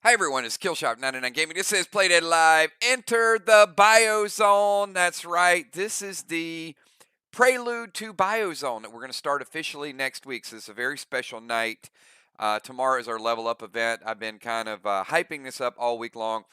Hi everyone, it's Killshot99 Gaming. This is Playdead Live. Enter the BIOZONE. That's right. This is the prelude to BIOZONE that we're going to start officially next week. So it's a very special night. Tomorrow is our level up event. I've been kind of hyping this up all week long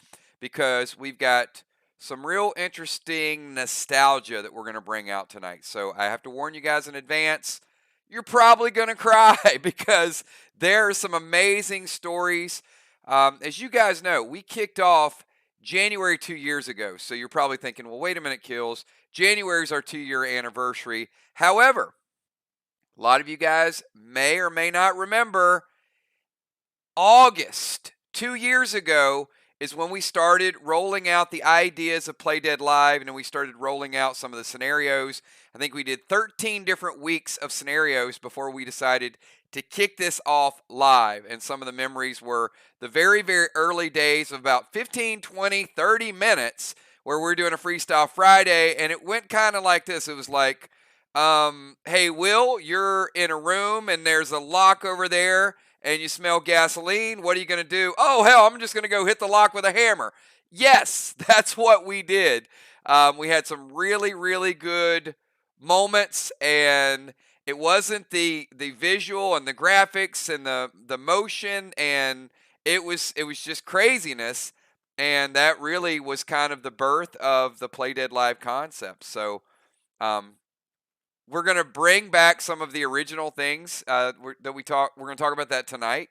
because we've got some real interesting nostalgia that we're going to bring out tonight. So I have to warn you guys in advance. You're probably going to cry because there are some amazing stories. As you guys know, we kicked off January 2 years ago. So you're probably thinking, well, wait a minute, Kills. January is our 2-year anniversary. However, a lot of you guys may or may not remember August 2 years ago is when we started rolling out the ideas of Playdead Live, and then we started rolling out some of the scenarios. I think we did 13 different weeks of scenarios before we decided to kick this off live. And some of the memories were the very, very early days of about 15, 20, 30 minutes where we're doing a Freestyle Friday, and it went kind of like this. It was like, hey, Will, you're in a room, and there's a lock over there, and you smell gasoline. What are you going to do? Oh, hell, I'm just going to go hit the lock with a hammer. Yes, that's what we did. We had some really, really good moments, and it wasn't the visual and the graphics and the motion, and it was just craziness, and that really was kind of the birth of the Playdead Live concept. So we're going to bring back some of the original things that we're going to talk about that tonight.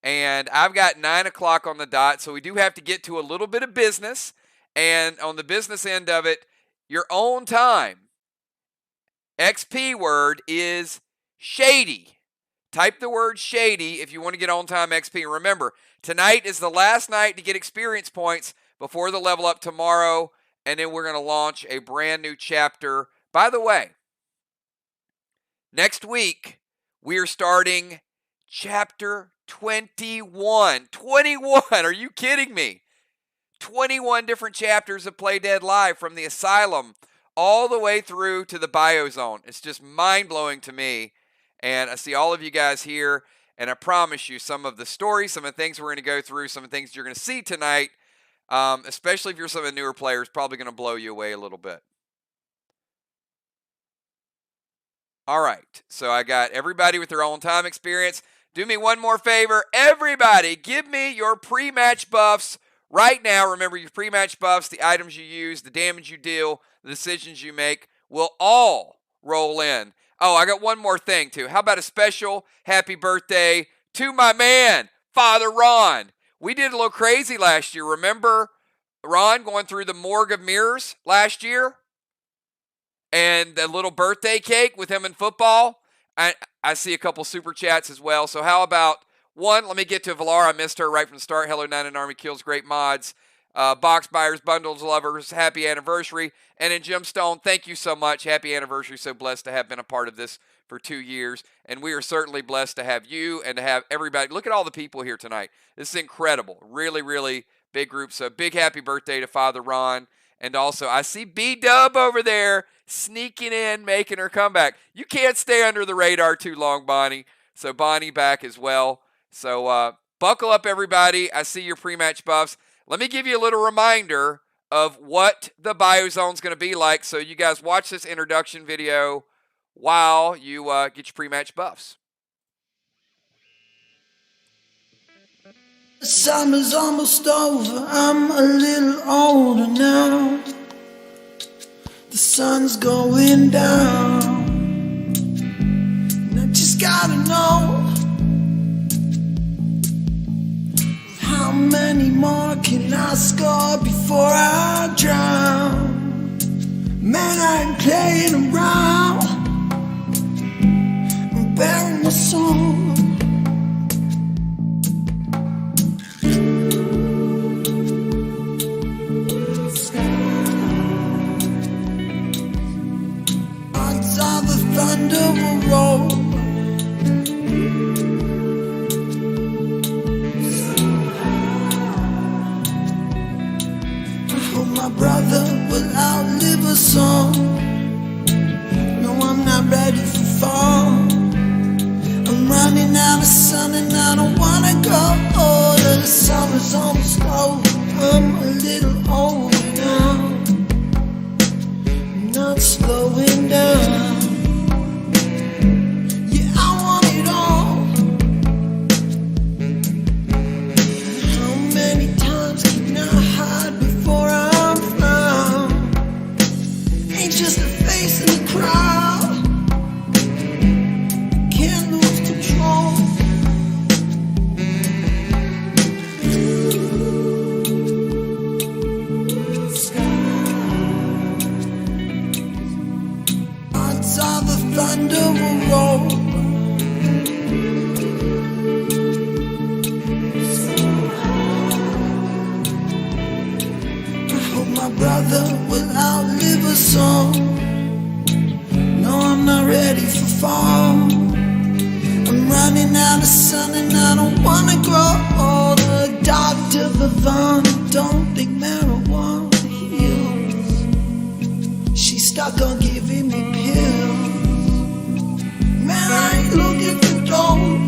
And I've got 9 o'clock on the dot, so we do have to get to a little bit of business. And on the business end of it, your own time XP word is shady. Type the word shady if you want to get on time XP. And remember, tonight is the last night to get experience points before the level up tomorrow. And then we're going to launch a brand new chapter. By the way, next week, we are starting chapter 21. 21, are you kidding me? 21 different chapters of Playdead Live from the Asylum all the way through to the BIOZONE. It's just mind-blowing to me. And I see all of you guys here, and I promise you some of the stories, some of the things we're going to go through, some of the things you're going to see tonight, especially if you're some of the newer players, probably going to blow you away a little bit. All right, so I got everybody with their own time experience. Do me one more favor. Everybody, give me your pre-match buffs right now. Remember, your pre-match buffs, the items you use, the damage you deal, the decisions you make will all roll in. Oh, I got one more thing, too. How about a special happy birthday to my man, Father Ron? We did a little crazy last year. Remember Ron going through the morgue of mirrors last year? And the little birthday cake with him in football. I see a couple super chats as well. So how about one? Let me get to Valar. I missed her right from the start. Hello, 9 and Army Kills. Great mods. Box buyers, bundles lovers, happy anniversary. And in Gemstone, thank you so much. Happy anniversary. So blessed to have been a part of this for 2 years. And we are certainly blessed to have you and to have everybody. Look at all the people here tonight. This is incredible. Really, really big group. So big happy birthday to Father Ron. And also, I see B-Dub over there sneaking in, making her comeback. You can't stay under the radar too long, Bonnie. So Bonnie back as well. So buckle up, everybody. I see your pre-match buffs. Let me give you a little reminder of what the BIOZONE is going to be like. So you guys watch this introduction video while you get your pre-match buffs. Summer's almost over, I'm a little older now. The sun's going down, and I just gotta know, how many more can I score before I drown? Man, I ain't playing around, I'm bearing my soul. Thunder will roll. I hope my brother will outlive us all. No, I'm not ready for fall. I'm running out of sun and I don't wanna go all alone. the summer's almost over. I'm a little older now, not slowing down. Yeah, I want it all. How many times can I hide before I'm found? Ain't just a face in the crowd. Can't lose control. Odds are the thunder will roll. I hope my brother will outlive us all. No, I'm not ready for fall. I'm running out of sun and I don't wanna grow old. The doctor Bavana don't think marijuana heals. She's stuck on giving me pills. Man, I ain't looking for gold.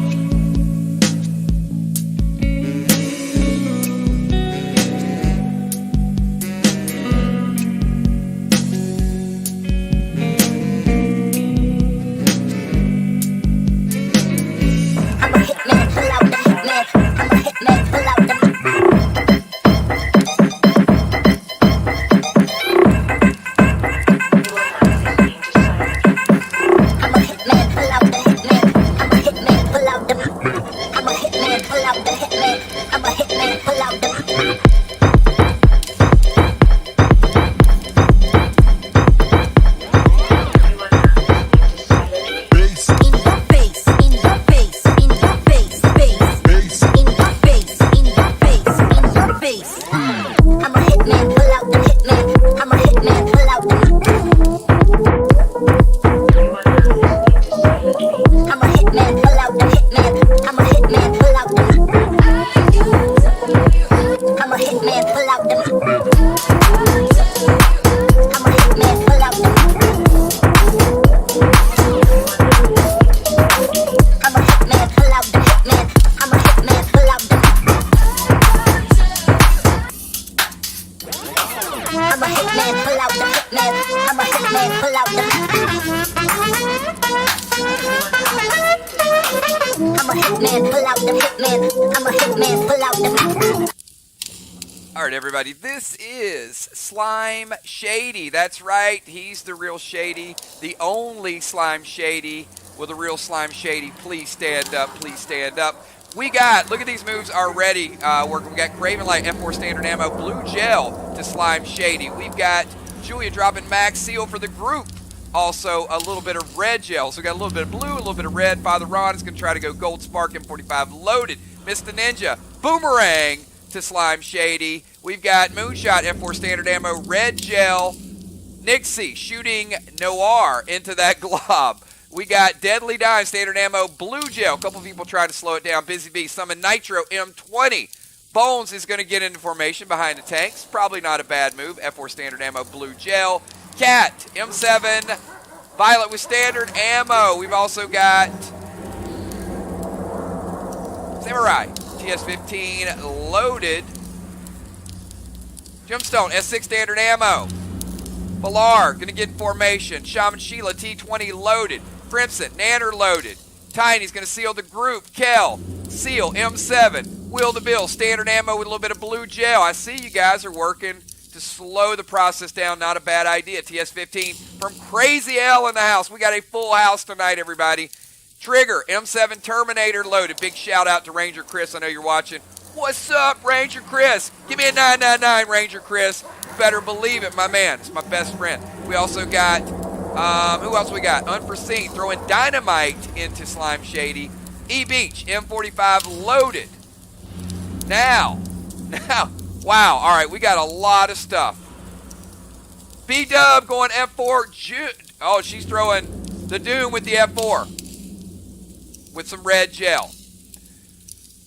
All right, everybody, this is Slime Shady. That's right, he's the real Shady, the only Slime Shady. Will the real Slime Shady please stand up? Please stand up. We got, look at these moves already working. We got Craven Light, F4 standard ammo, Blue Gel to Slime Shady. We've got Julia dropping Max Seal for the group. Also, a little bit of red gel. So we got a little bit of blue, a little bit of red. Father Ron is going to try to go Gold Spark M45 loaded. Mr. Ninja, Boomerang to Slime Shady. We've got Moonshot, F4 standard ammo, red gel. Nixie shooting Noir into that glob. We got Deadly Dime, standard ammo, blue gel. A couple people trying to slow it down. Busy Bee, Summon Nitro, M20. Bones is going to get into formation behind the tanks. Probably not a bad move. F4 standard ammo, blue gel. Cat, M7. Violet with standard ammo. We've also got Samurai, TS-15 loaded. Gemstone, S6 standard ammo. Valar, going to get in formation. Shaman Sheila, T20 loaded. Crimson, Nanner loaded. Tiny's going to seal the group. Kel, Seal, M7. Will to Bill, standard ammo with a little bit of blue gel. I see you guys are working to slow the process down. Not a bad idea. TS-15 from Crazy L in the house. We got a full house tonight, everybody. Trigger, M7 Terminator loaded. Big shout out to Ranger Chris. I know you're watching. What's up, Ranger Chris? Give me a 999, Ranger Chris. You better believe it, my man. It's my best friend. We also got, who else we got? Unforeseen, throwing dynamite into Slime Shady. E-Beach, M45 loaded. Now, wow. All right, we got a lot of stuff. B-Dub going F4. Oh, she's throwing the Doom with the F4. With some red gel.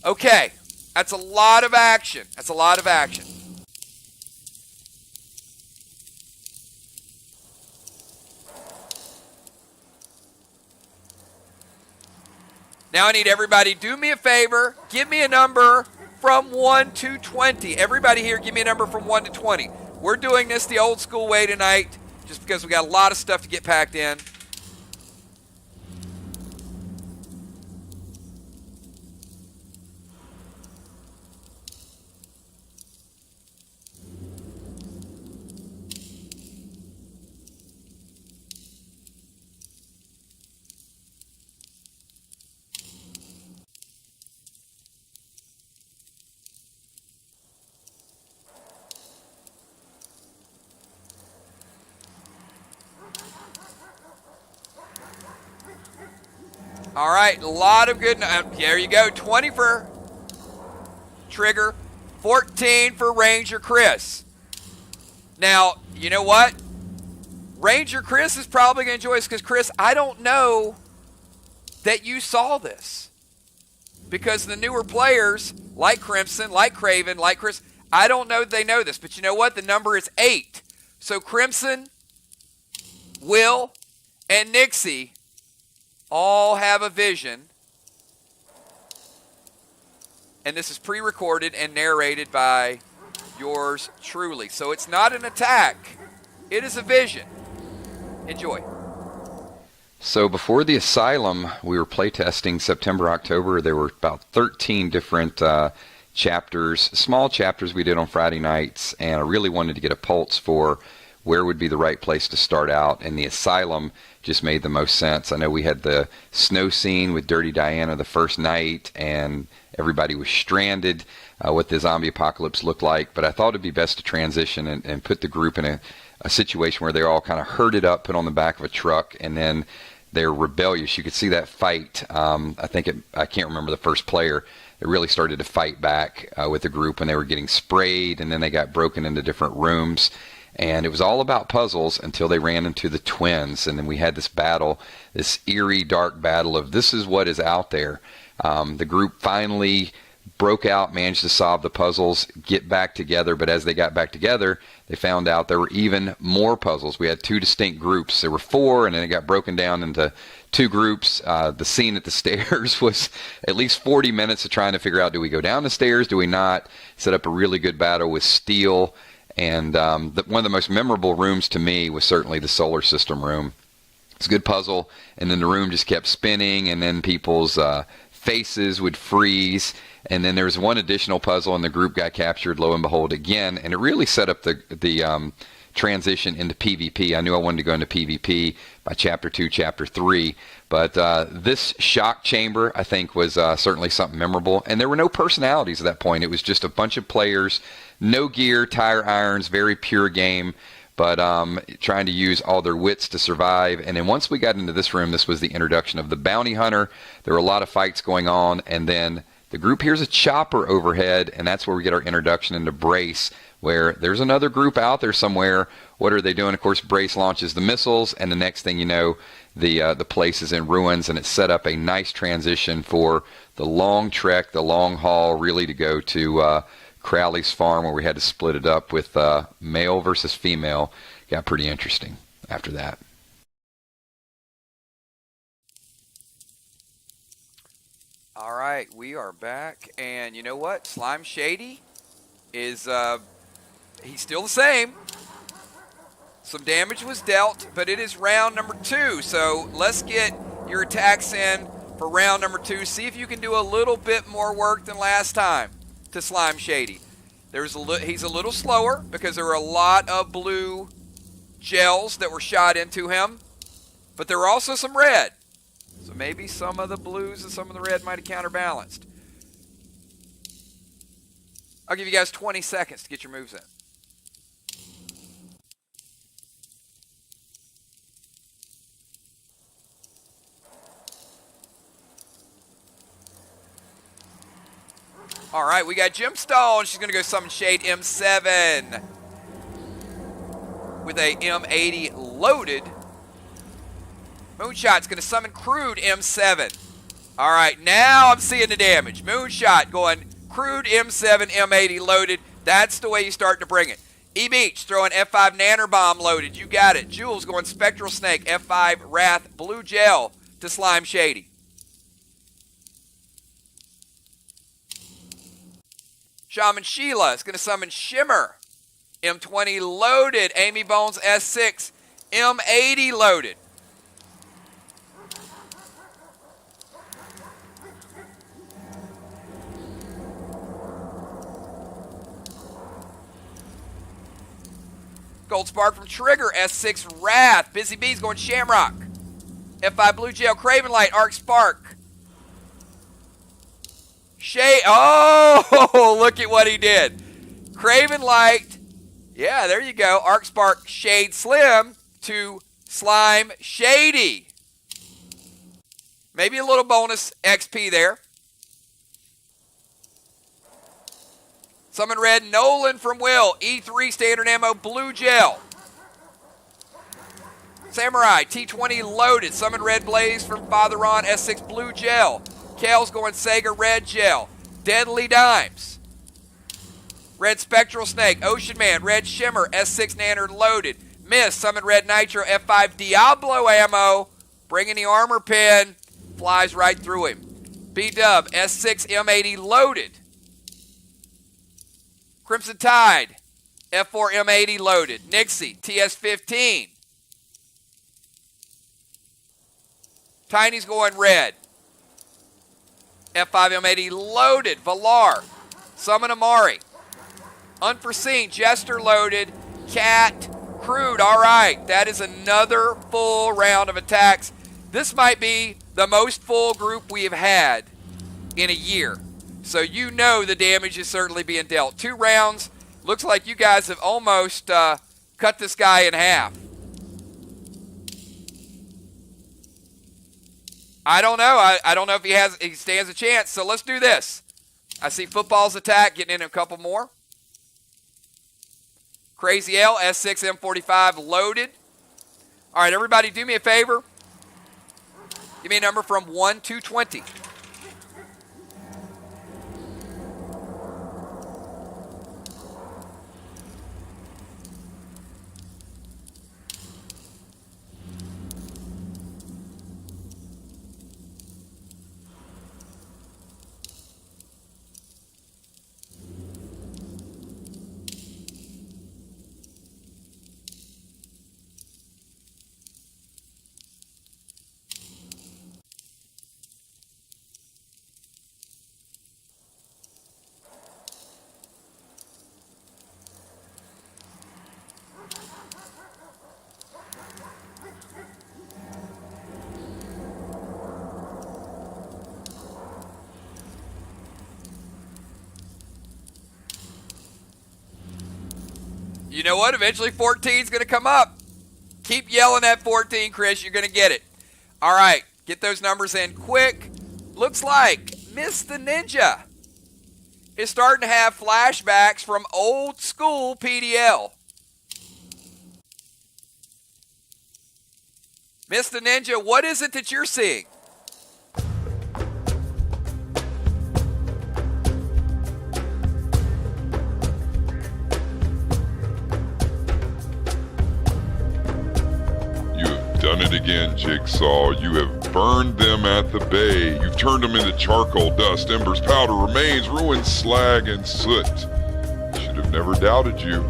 Okay, that's a lot of action. That's a lot of action. Now I need everybody, do me a favor, give me a number from 1 to 20. Everybody here, give me a number from 1 to 20. We're doing this the old school way tonight just because we got a lot of stuff to get packed in. All right, a lot of good. There you go. 20 for Trigger, 14 for Ranger Chris. Now, you know what? Ranger Chris is probably going to enjoy this because, Chris, I don't know that you saw this. Because the newer players, like Crimson, like Craven, like Chris, I don't know that they know this. But you know what? The number is 8. So Crimson, Will, and Nixie all have a vision. And this is pre-recorded and narrated by yours truly. So it's not an attack. It is a vision. Enjoy. So before the Asylum, we were playtesting September, October. There were about 13 different chapters, small chapters we did on Friday nights, and I really wanted to get a pulse for where would be the right place to start out, and the Asylum just made the most sense. I know we had the snow scene with Dirty Diana the first night, and everybody was stranded, what the zombie apocalypse looked like, but I thought it'd be best to transition and put the group in a situation where they're all kind of herded up, put on the back of a truck, and then they're rebellious. You could see that fight. I can't remember the first player. They really started to fight back with the group when they were getting sprayed, and then they got broken into different rooms. And it was all about puzzles until they ran into the twins. And then we had this battle, this eerie, dark battle of this is what is out there. The group finally broke out, managed to solve the puzzles, get back together. But as they got back together, they found out there were even more puzzles. We had 2 distinct groups. There were 4, and then it got broken down into 2 groups. The scene at the stairs was at least 40 minutes of trying to figure out, do we go down the stairs, do we not? Set up a really good battle with steel. And one of the most memorable rooms to me was certainly the solar system room. It's a good puzzle, and then the room just kept spinning, and then people's faces would freeze. And then there was one additional puzzle, and the group got captured, lo and behold, again. And it really set up the transition into PvP. I knew I wanted to go into PvP by Chapter 2, Chapter 3. But this shock chamber, I think, was certainly something memorable. And there were no personalities at that point. It was just a bunch of players, no gear, tire irons, very pure game, but trying to use all their wits to survive. And then once we got into this room, this was the introduction of the bounty hunter. There were a lot of fights going on, and then the group hears a chopper overhead, and that's where we get our introduction into Brace, where there's another group out there somewhere. What are they doing? Of course, Brace launches the missiles, and the next thing you know, the place is in ruins, and it set up a nice transition for the long trek, the long haul, really to go to Crowley's farm, where we had to split it up with male versus female. Got pretty interesting after that. All right, we are back, and you know what? Slime Shady is, he's still the same. Some damage was dealt, but it is round number 2, so let's get your attacks in for round number 2. See if you can do a little bit more work than last time to Slime Shady. He's a little slower because there were a lot of blue gels that were shot into him, but there were also some red. So maybe some of the blues and some of the red might have counterbalanced. I'll give you guys 20 seconds to get your moves in. All right, we got Gemstone. She's going to go summon Shade M7 with a M80 loaded. Moonshot's going to summon Crude M7. All right, now I'm seeing the damage. Moonshot going Crude M7, M80 loaded. That's the way you start to bring it. E-Beach throwing F5 Nanner Bomb loaded. You got it. Jules going Spectral Snake, F5 Wrath Blue Gel to Slime Shady. Shaman Sheila is going to summon Shimmer. M20 loaded. Amy Bones S6. M80 loaded. Gold Spark from Trigger. S6 Wrath. Busy Bees going Shamrock. F5 Blue Gel. Craven Light. Arc Spark. Shade. Oh, look at what he did. Craven Light. Yeah, there you go. Arc Spark Shade Slim to Slime Shady. Maybe a little bonus XP there. Summon Red Nolan from Will. E3 Standard Ammo Blue Gel. Samurai T20 loaded. Summon Red Blaze from Father Ron. S6 Blue Gel. Kale's going Sega Red Gel. Deadly Dimes. Red Spectral Snake. Ocean Man. Red Shimmer. S6 Nanner loaded. Miss. Summon Red Nitro. F5 Diablo ammo. Bringing the armor pin. Flies right through him. B-Dub. S6 M80 loaded. Crimson Tide. F4 M80 loaded. Nixie. TS15. Tiny's going red. F5 M80 loaded. Valar. Summon Amari. Unforeseen. Jester loaded. Cat. Crude. All right. That is another full round of attacks. This might be the most full group we have had in a year. So you know the damage is certainly being dealt. 2 rounds. Looks like you guys have almost cut this guy in half. I don't know. I don't know if he stands a chance. So let's do this. I see Football's attack getting in a couple more. Crazy L, S6 M45 loaded. All right, everybody do me a favor. Give me a number from 1 to 20. You know what? Eventually 14 is going to come up. Keep yelling at 14, Chris. You're going to get it. All right. Get those numbers in quick. Looks like Miss the Ninja is starting to have flashbacks from old school PDL. Miss the Ninja, what is it that you're seeing? Done it again, Jigsaw. You have burned them at the bay. You've turned them into charcoal, dust, embers, powder, remains, ruins, slag, and soot. Should have never doubted you.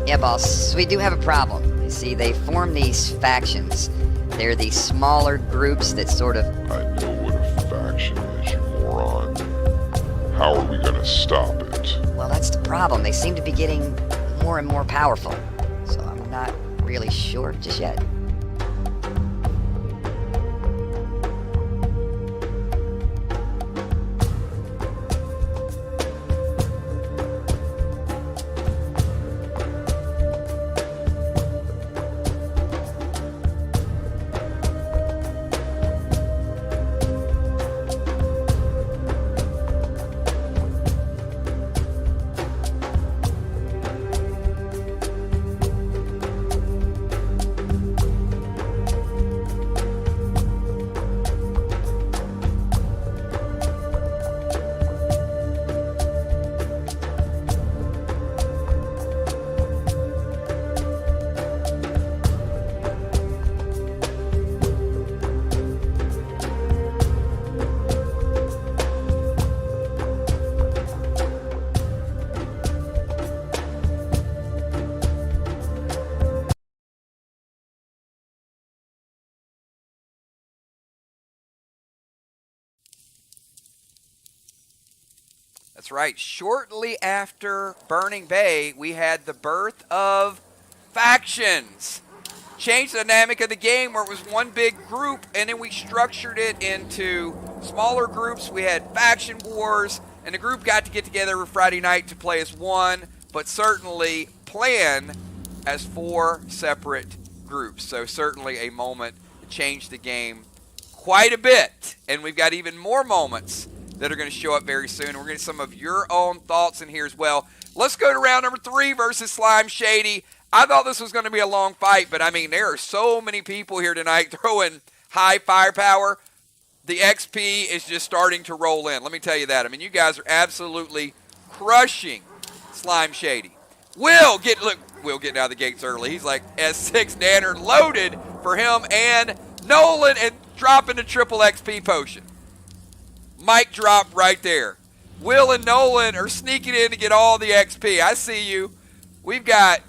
Yeah, boss. We do have a problem. You see, they form these factions. They're these smaller groups that sort of... I know what a faction is, you moron. How are we gonna stop it? Well, that's the problem. They seem to be getting more and more powerful. So I'm not really sure just yet. That's right. Shortly after Burning Bay, we had the birth of factions. Changed the dynamic of the game where it was one big group, and then we structured it into smaller groups. We had faction wars, and the group got to get together every Friday night to play as one, but certainly plan as 4 separate groups. So certainly a moment to change the game quite a bit. And we've got even more moments that are going to show up very soon. We're going to get some of your own thoughts in here as well. Let's go to round number 3 versus Slime Shady. I thought this was going to be a long fight, but I mean, there are so many people here tonight throwing high firepower. The XP is just starting to roll in. Let me tell you that. I mean, you guys are absolutely crushing Slime Shady. Will getting out of the gates early. He's like S6 Danner loaded for him and Nolan and dropping the triple XP potion. Mic drop right there. Will and Nolan are sneaking in to get all the XP. I see you. We've got,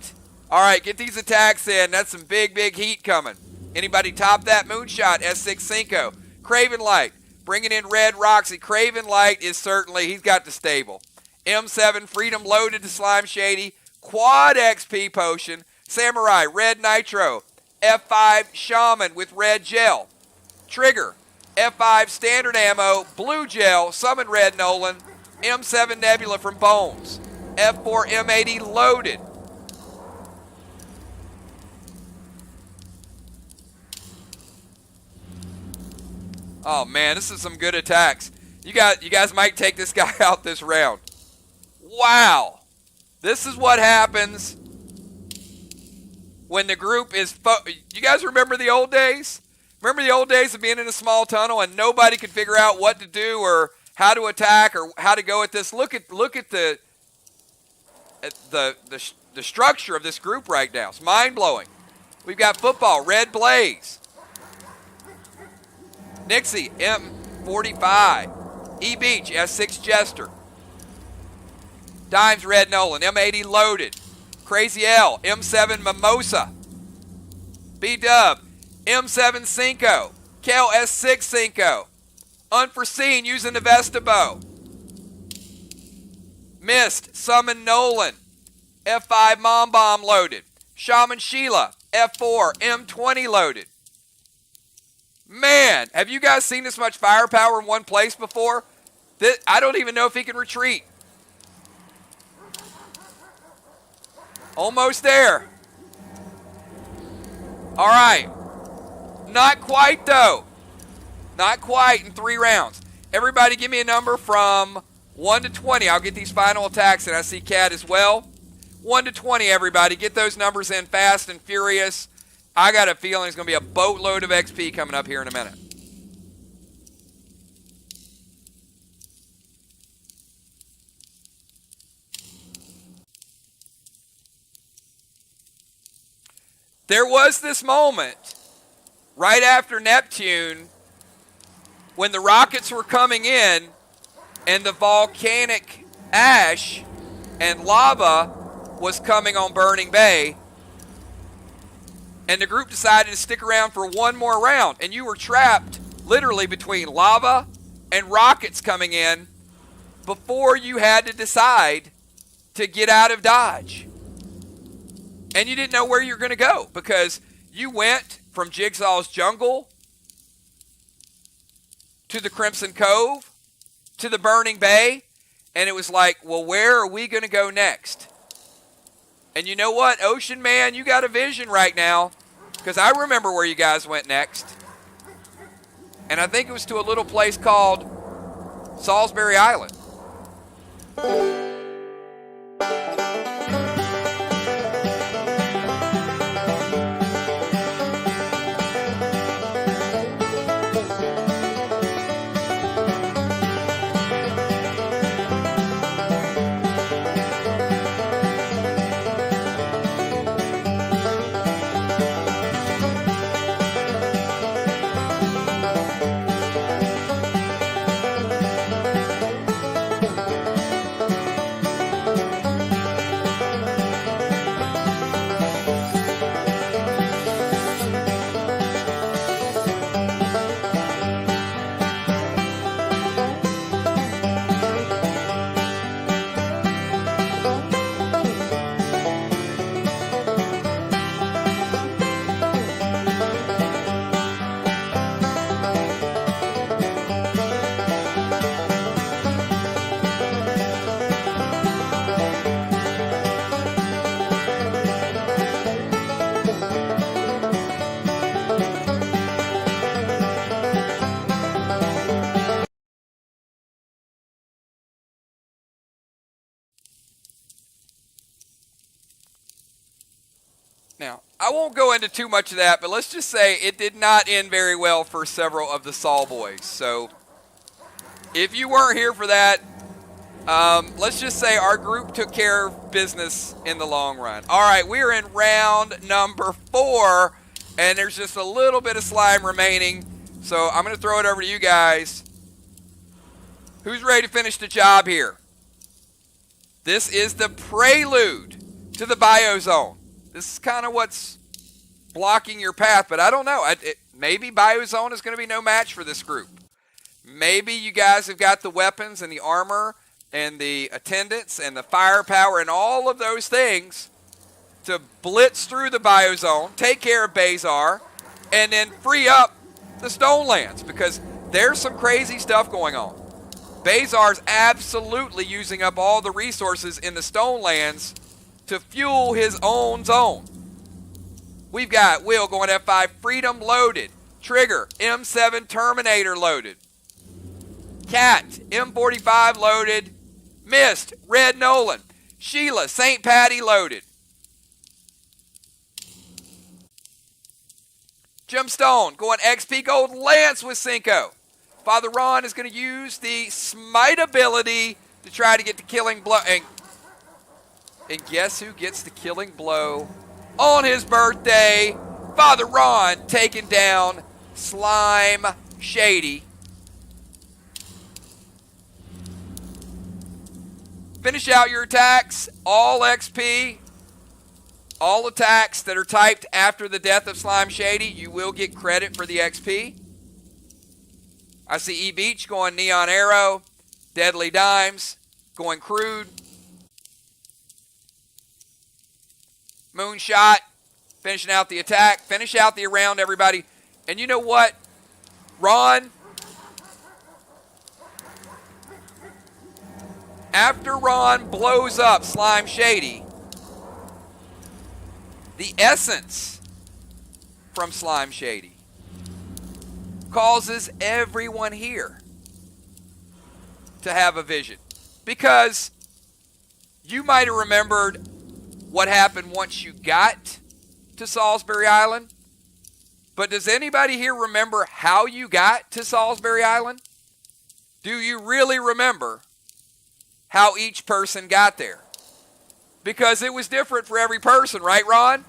all right, get these attacks in. That's some big, big heat coming. Anybody top that? Moonshot, S6 Cinco. Craven Light, bringing in Red Roxy. Craven Light is certainly, he's got the stable. M7 Freedom loaded to Slime Shady. Quad XP potion. Samurai, Red Nitro. F5 Shaman with Red Gel. Trigger, F5 Standard Ammo, Blue Gel, Summon Red Nolan. M7 Nebula from Bones. F4 M80 loaded. Oh man, this is some good attacks. You guys might take this guy out this round. Wow. This is what happens when the group is... You guys remember the old days? Remember the old days of being in a small tunnel and nobody could figure out what to do or how to attack or how to go at this? Look at the structure of this group right now. It's mind-blowing. We've got football, Red Blaze. Nixie, M45. E-Beach, S6 Jester. Dimes, Red Nolan. M80 loaded. Crazy L, M7 Mimosa. B-Dub, M7 Cinco. Kel, S6 Cinco. Unforeseen, using the Vestabo. Mist, Summon Nolan. F5 Mom Bomb loaded. Shaman Sheila, F4 M20 loaded. Man, have you guys seen this much firepower in one place before? I don't even know if he can retreat. Almost there. All right. Not quite, though. Not quite in 3 rounds. Everybody give me a number from 1 to 20. I'll get these final attacks, and I see Cat as well. 1 to 20, everybody. Get those numbers in fast and furious. I got a feeling there's going to be a boatload of XP coming up here in a minute. There was this moment right after Neptune when the rockets were coming in and the volcanic ash and lava was coming on Burning Bay. And the group decided to stick around for one more round. And you were trapped literally between lava and rockets coming in before you had to decide to get out of Dodge. And you didn't know where you were going to go because you went from Jigsaw's jungle to the Crimson Cove to the Burning Bay. And it was like, well, where are we going to go next? And you know what, Ocean Man, you got a vision right now because I remember where you guys went next. And I think it was to a little place called Salisbury Island. Now, I won't go into too much of that, but let's just say it did not end very well for several of the Saul boys. So, if you weren't here for that, let's just say our group took care of business in the long run. All right, we are in round number 4, and there's just a little bit of slime remaining. So, I'm going to throw it over to you guys. Who's ready to finish the job here? This is the prelude to the BIOZONE. This is kind of what's blocking your path, but I don't know. Maybe BIOZONE is going to be no match for this group. Maybe you guys have got the weapons and the armor and the attendants and the firepower and all of those things to blitz through the BIOZONE, take care of Bazar, and then free up the Stonelands, because there's some crazy stuff going on. Bazar's absolutely using up all the resources in the Stonelands to fuel his own zone. We've got Will going F5, Freedom loaded. Trigger, M7 Terminator loaded. Cat, M45 loaded. Mist, Red Nolan. Sheila, St. Patty loaded. Gemstone going XP Gold Lance with Cinco. Father Ron is going to use the Smite ability to try to get the killing blow. And guess who gets the killing blow on his birthday? Father Ron taking down Slime Shady. Finish out your attacks. All XP. All attacks that are typed after the death of Slime Shady, you will get credit for the XP. I see E Beach going Neon Arrow. Deadly Dimes going Crude. Moonshot, finishing out the attack. Finish out the round, everybody. And you know what? Ron, after Ron blows up Slime Shady, the essence from Slime Shady causes everyone here to have a vision. Because you might have remembered what happened once you got to Salisbury Island. But does anybody here remember how you got to Salisbury Island? Do you really remember how each person got there? Because it was different for every person, right, Ron?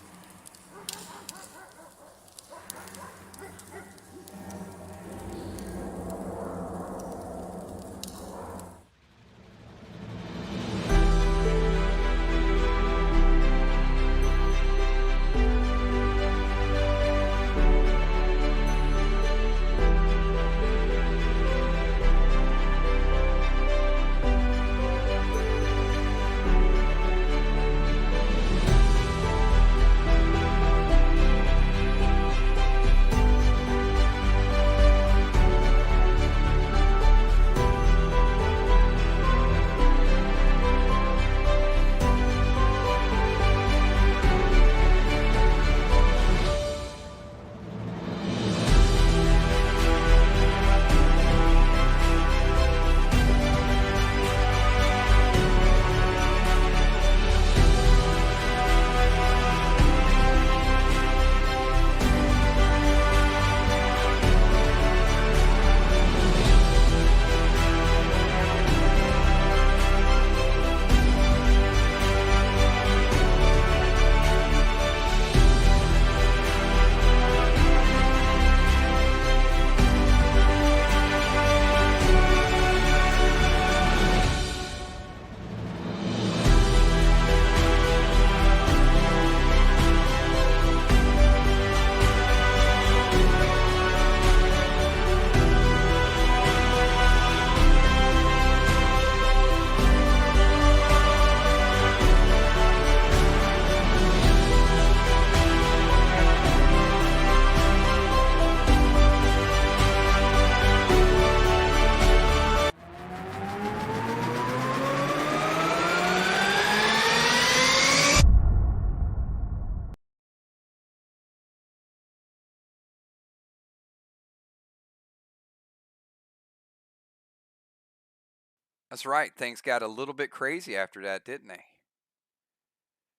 That's right. Things got a little bit crazy after that, didn't they?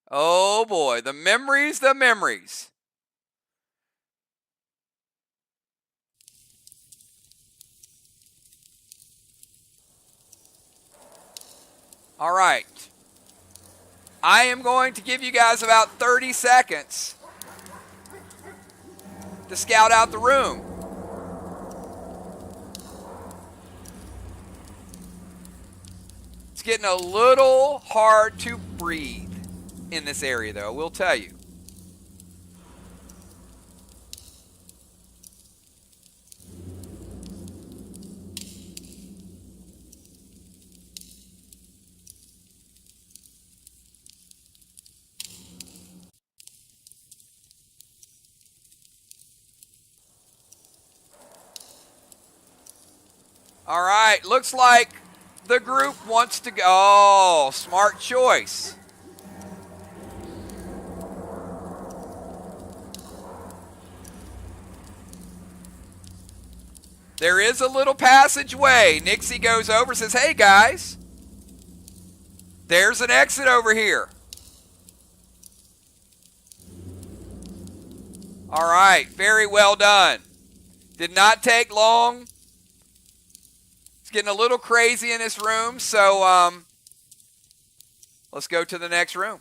Oh boy, the memories, the memories. All right. I am going to give you guys about 30 seconds to scout out the room. It's getting a little hard to breathe in this area, though, I will tell you. All right, looks like the group wants to go. Oh, smart choice. There is a little passageway. Nixie goes over and says, hey guys, there's an exit over here. All right, very well done. Did not take long. It's getting a little crazy in this room, so let's go to the next room.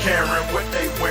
Caring what they want.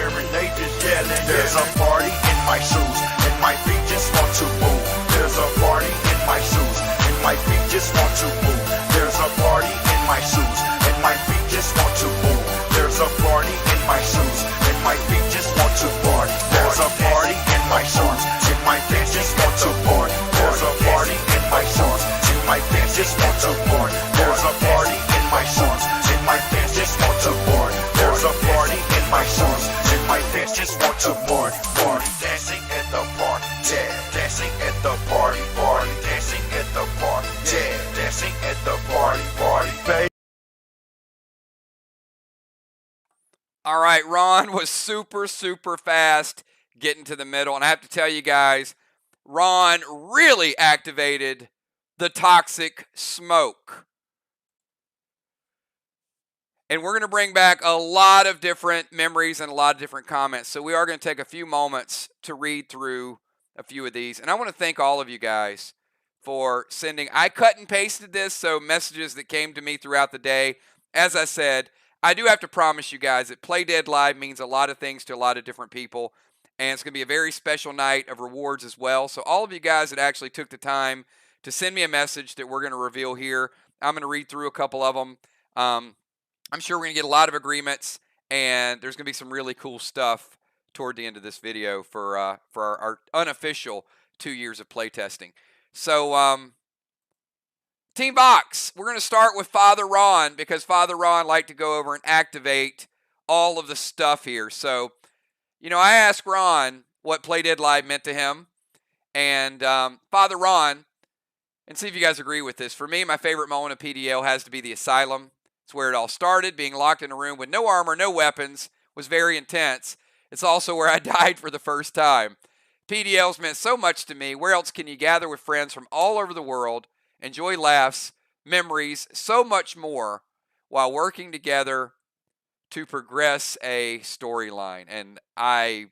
All right, Ron was super, super fast getting to the middle. And I have to tell you guys, Ron really activated the toxic smoke. And we're going to bring back a lot of different memories and a lot of different comments. So we are going to take a few moments to read through a few of these. And I want to thank all of you guys for sending. I cut and pasted this, so messages that came to me throughout the day. As I said, I do have to promise you guys that Play Dead Live means a lot of things to a lot of different people. And it's going to be a very special night of rewards as well. So all of you guys that actually took the time to send me a message that we're going to reveal here, I'm going to read through a couple of them. I'm sure we're going to get a lot of agreements, and there's going to be some really cool stuff toward the end of this video for our unofficial 2 years of playtesting. So, Team Box, we're going to start with Father Ron, because Father Ron liked to go over and activate all of the stuff here. So, I asked Ron what Play Dead Live meant to him, and Father Ron, and see if you guys agree with this. For me, my favorite moment of PDL has to be the Asylum. It's where it all started. Being locked in a room with no armor, no weapons was very intense. It's also where I died for the first time. PDLs meant so much to me. Where else can you gather with friends from all over the world, enjoy laughs, memories, so much more, while working together to progress a storyline? And I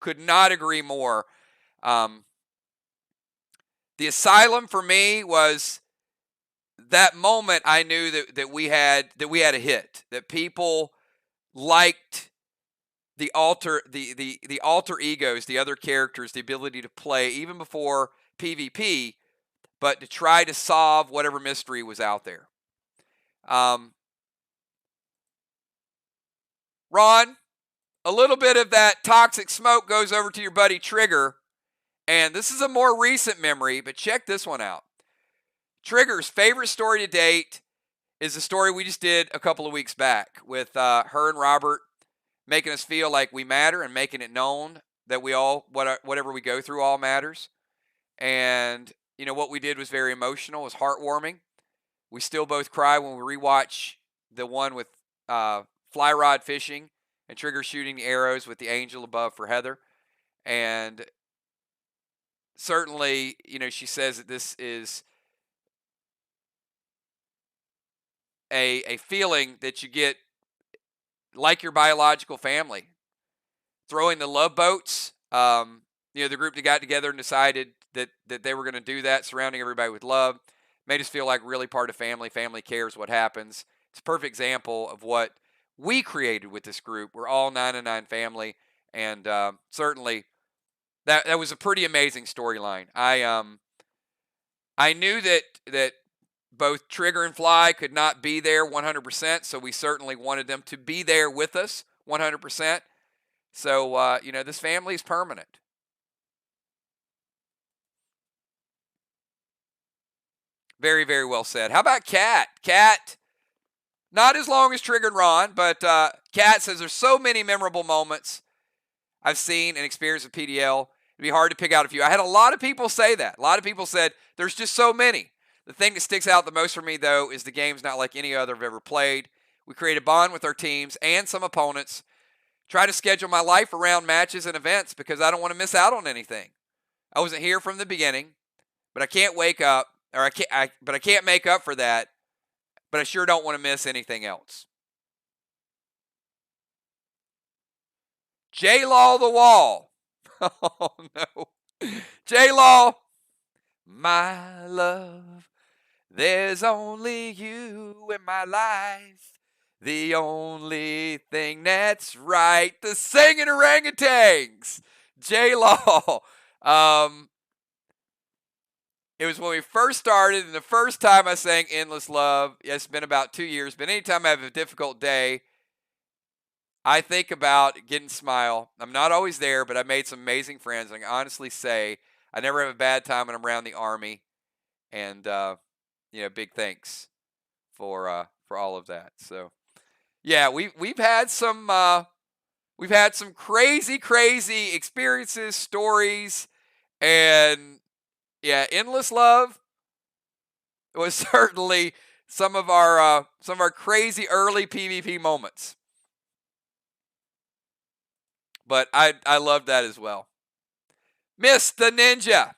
could not agree more. The Asylum for me was that moment. I knew that we had a hit, that people liked the alter egos, the other characters, the ability to play even before PvP, but to try to solve whatever mystery was out there. Ron, a little bit of that toxic smoke goes over to your buddy Trigger, and this is a more recent memory, but check this one out. Trigger's favorite story to date is the story we just did a couple of weeks back with her and Robert making us feel like we matter and making it known that we all, whatever we go through, all matters. And, what we did was very emotional. It was heartwarming. We still both cry when we rewatch the one with fly rod fishing and Trigger shooting the arrows with the angel above for Heather. And certainly, she says that this is a feeling that you get like your biological family. Throwing the love boats, the group that got together and decided that they were going to do that, surrounding everybody with love, made us feel like really part of family. Family cares what happens. It's a perfect example of what we created with this group. We're all 9-9 family, and certainly that was a pretty amazing storyline. I knew that both Trigger and Fly could not be there 100%, so we certainly wanted them to be there with us 100%. So, this family is permanent. Very, very well said. How about Kat? Kat, not as long as Trigger and Ron, but Kat says there's so many memorable moments I've seen and experienced with PDL. It'd be hard to pick out a few. I had a lot of people say that. A lot of people said there's just so many. The thing that sticks out the most for me, though, is the game's not like any other I've ever played. We create a bond with our teams and some opponents. Try to schedule my life around matches and events because I don't want to miss out on anything. I wasn't here from the beginning, but I can't wake up, or I can't make up for that, but I sure don't want to miss anything else. J-Law the Wall. Oh, no. J-Law, my love, there's only you in my life. The only thing that's right. The singing orangutans. J-Law. It was when we first started, and the first time I sang Endless Love. It's been about 2 years, but anytime I have a difficult day, I think about getting Smile. I'm not always there, but I made some amazing friends. I can honestly say I never have a bad time when I'm around the Army. And, big thanks for all of that. So, yeah, we've had some crazy experiences, stories, and yeah, Endless Love was certainly some of our crazy early PvP moments. But I loved that as well. Miss the Ninja.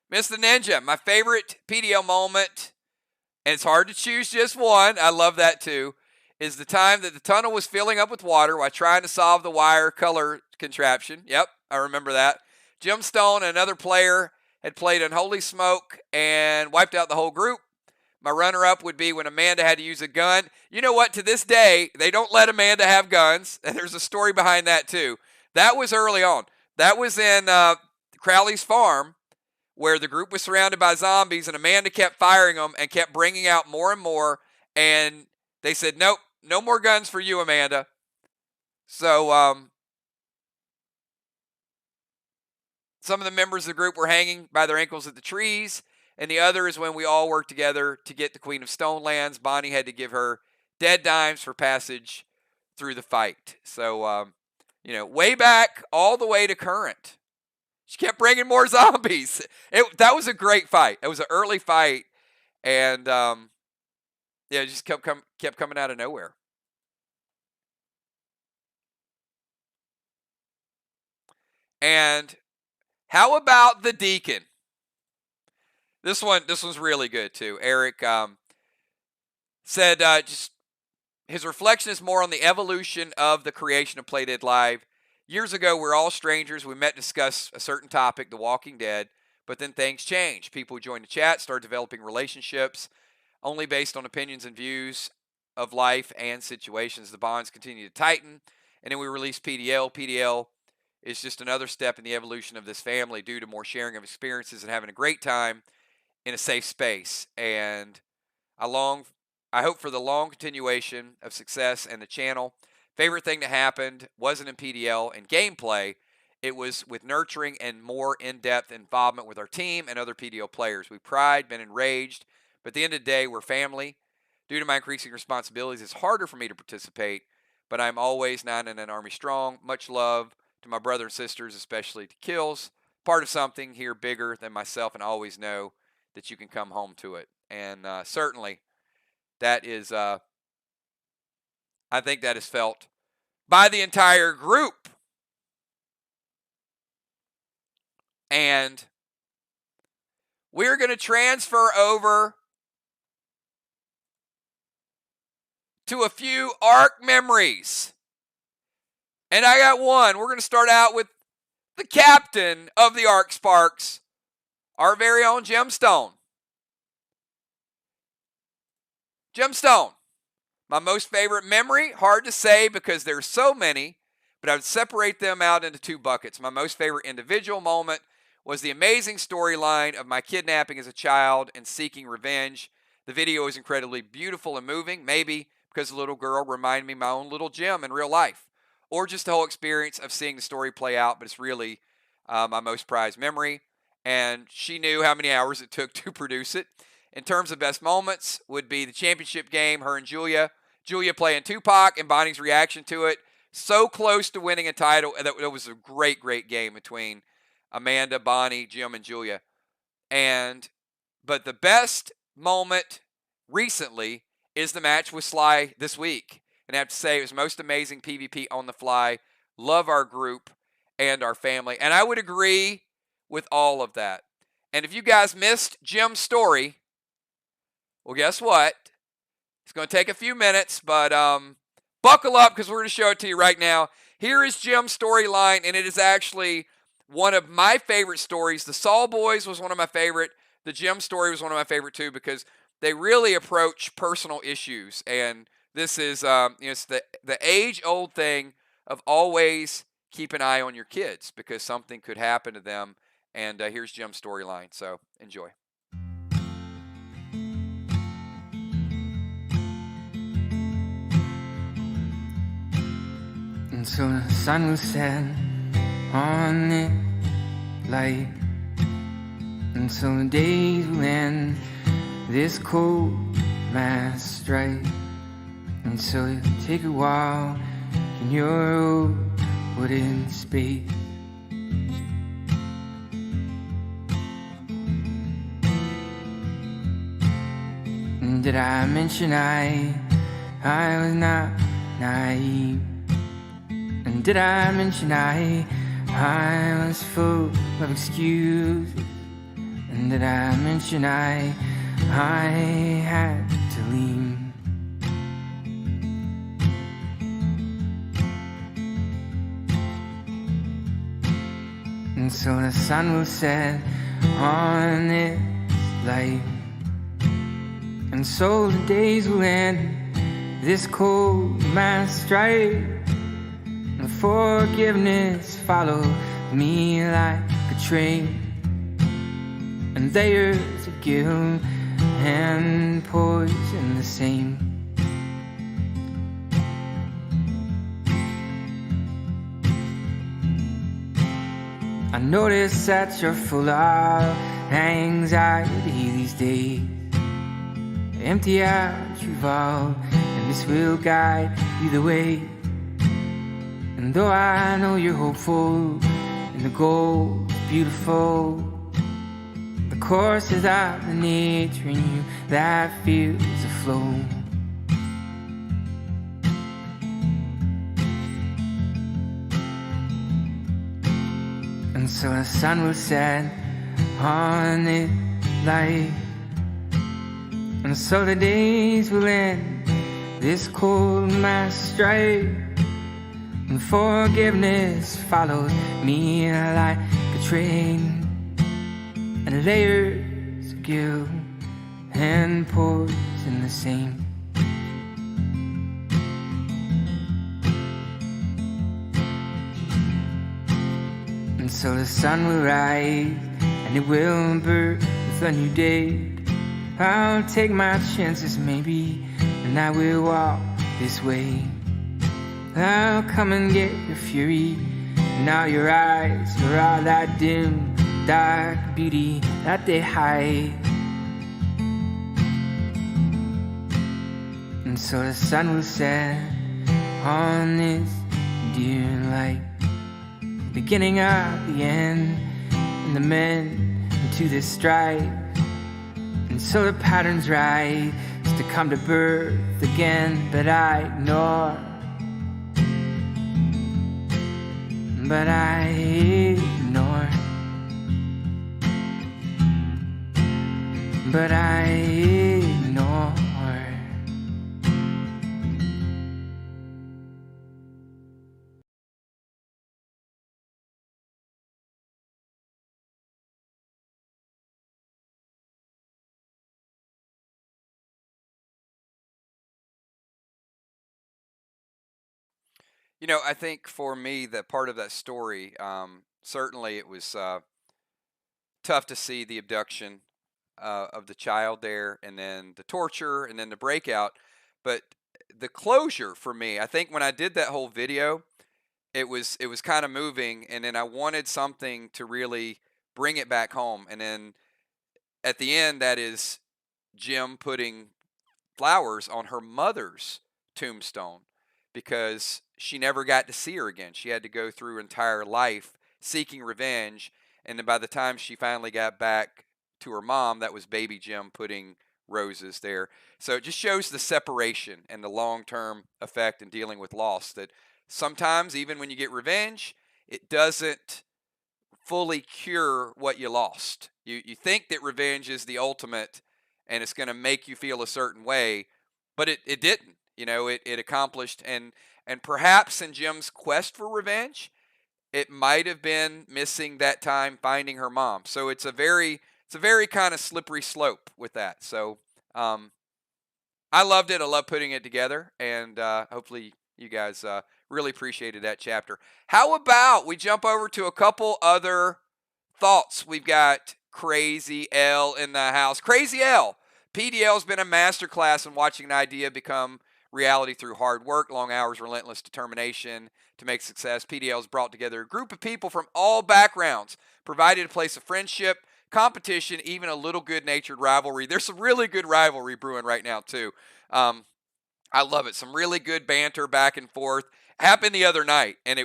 Miss the Ninja, my favorite PDL moment, and it's hard to choose just one, I love that too, is the time that the tunnel was filling up with water while trying to solve the wire color contraption. Yep, I remember that. Jim Stone and another player had played Unholy Smoke and wiped out the whole group. My runner-up would be when Amanda had to use a gun. You know what? To this day, they don't let Amanda have guns, and there's a story behind that too. That was early on. That was in Crowley's farm, where the group was surrounded by zombies, and Amanda kept firing them and kept bringing out more and more, and they said, nope, no more guns for you, Amanda. So some of the members of the group were hanging by their ankles at the trees, and the other is when we all worked together to get the Queen of Stonelands. Bonnie had to give her dead dimes for passage through the fight. So, way back all the way to current. She kept bringing more zombies. That was a great fight. It was an early fight, and it just kept coming out of nowhere. And how about the Deacon? This one's really good too. Eric said just his reflection is more on the evolution of the creation of Play Dead Live. Years ago, we were all strangers. We met to discuss a certain topic, The Walking Dead, but then things changed. People who joined the chat started developing relationships only based on opinions and views of life and situations. The bonds continue to tighten, and then we released PDL. PDL is just another step in the evolution of this family due to more sharing of experiences and having a great time in a safe space. And I hope for the long continuation of success and the channel. Favorite thing that happened wasn't in PDL and gameplay. It was with nurturing and more in-depth involvement with our team and other PDL players. We cried, been enraged, but at the end of the day, we're family. Due to my increasing responsibilities, it's harder for me to participate, but I'm always 9 and an Army strong. Much love to my brothers and sisters, especially to Kills. Part of something here bigger than myself, and always know that you can come home to it. And certainly, that is, I think that is felt by the entire group. And we're going to transfer over to a few ARC memories. And I got one. We're going to start out with the captain of the ARC Sparks, our very own Gemstone. Gemstone, my most favorite memory, hard to say because there's so many, but I would separate them out into two buckets. My most favorite individual moment was the amazing storyline of my kidnapping as a child and seeking revenge. The video is incredibly beautiful and moving, maybe because the little girl reminded me of my own little Gem in real life, or just the whole experience of seeing the story play out, but it's really my most prized memory, and she knew how many hours it took to produce it. In terms of best moments would be the championship game, her and Julia playing Tupac and Bonnie's reaction to it. So close to winning a title. That was a great, great game between Amanda, Bonnie, Jim, and Julia. But the best moment recently is the match with Sly this week. And I have to say, it was most amazing PvP on the fly. Love our group and our family. And I would agree with all of that. And if you guys missed Jim's story, well, guess what? It's going to take a few minutes, but buckle up because we're going to show it to you right now. Here is Jim's storyline, and it is actually one of my favorite stories. The Saul Boys was one of my favorite. The Jim story was one of my favorite too because they really approach personal issues. And this is, it's the age-old thing of always keep an eye on your kids because something could happen to them. And here's Jim's storyline. So enjoy. And so the sun will set on it light, and so the days will end, this cold last strike. And so it'll take a while in your old wooden space. And did I mention I was not naive? And And did I mention I was full of excuses? And did I mention I had to leave? And so the sun will set on its light, and so the days will end, this cold mass strike, and forgiveness follows me like a train, and layers of guilt and poison the same. I notice that you're full of anxiety these days. Empty out your vault, and this will guide you the way. And though I know you're hopeful, and the goal is beautiful, the course is out the nature in you that feels the flow. And so the sun will set on it light, and so the days will end, this cold mass strike, and forgiveness follows me like a train, and layers of guilt and poison the same. And so the sun will rise, and it will birth with a new day. I'll take my chances maybe, and I will walk this way. I'll come and get your fury, and now your eyes are all that dim, dark beauty that they hide. And so the sun will set on this dear light, beginning of the end, and the men into this strife. And so the pattern's right, is to come to birth again, but I ignore. But I ignore. But I ignore. You know, I think for me, that part of that story, certainly it was tough to see the abduction of the child there, and then the torture, and then the breakout. But the closure for me, I think when I did that whole video, it was kind of moving, and then I wanted something to really bring it back home. And then at the end, that is Jim putting flowers on her mother's tombstone, because she never got to see her again. She had to go through her entire life seeking revenge. And then by the time she finally got back to her mom, that was baby Jim putting roses there. So it just shows the separation and the long term effect in dealing with loss, that sometimes, even when you get revenge, it doesn't fully cure what you lost. You think that revenge is the ultimate and it's going to make you feel a certain way, but it didn't. You know, it accomplished, and perhaps in Jim's quest for revenge, it might have been missing that time finding her mom. So it's a very kind of slippery slope with that. So I loved it. I love putting it together, and hopefully you guys really appreciated that chapter. How about we jump over to a couple other thoughts? We've got Crazy L in the house. Crazy L. PDL's been a masterclass in watching an idea become reality through hard work, long hours, relentless determination to make success. PDL's brought together a group of people from all backgrounds, provided a place of friendship, competition, even a little good-natured rivalry. There's some really good rivalry brewing right now, too. I love it. Some really good banter back and forth. Happened the other night, and it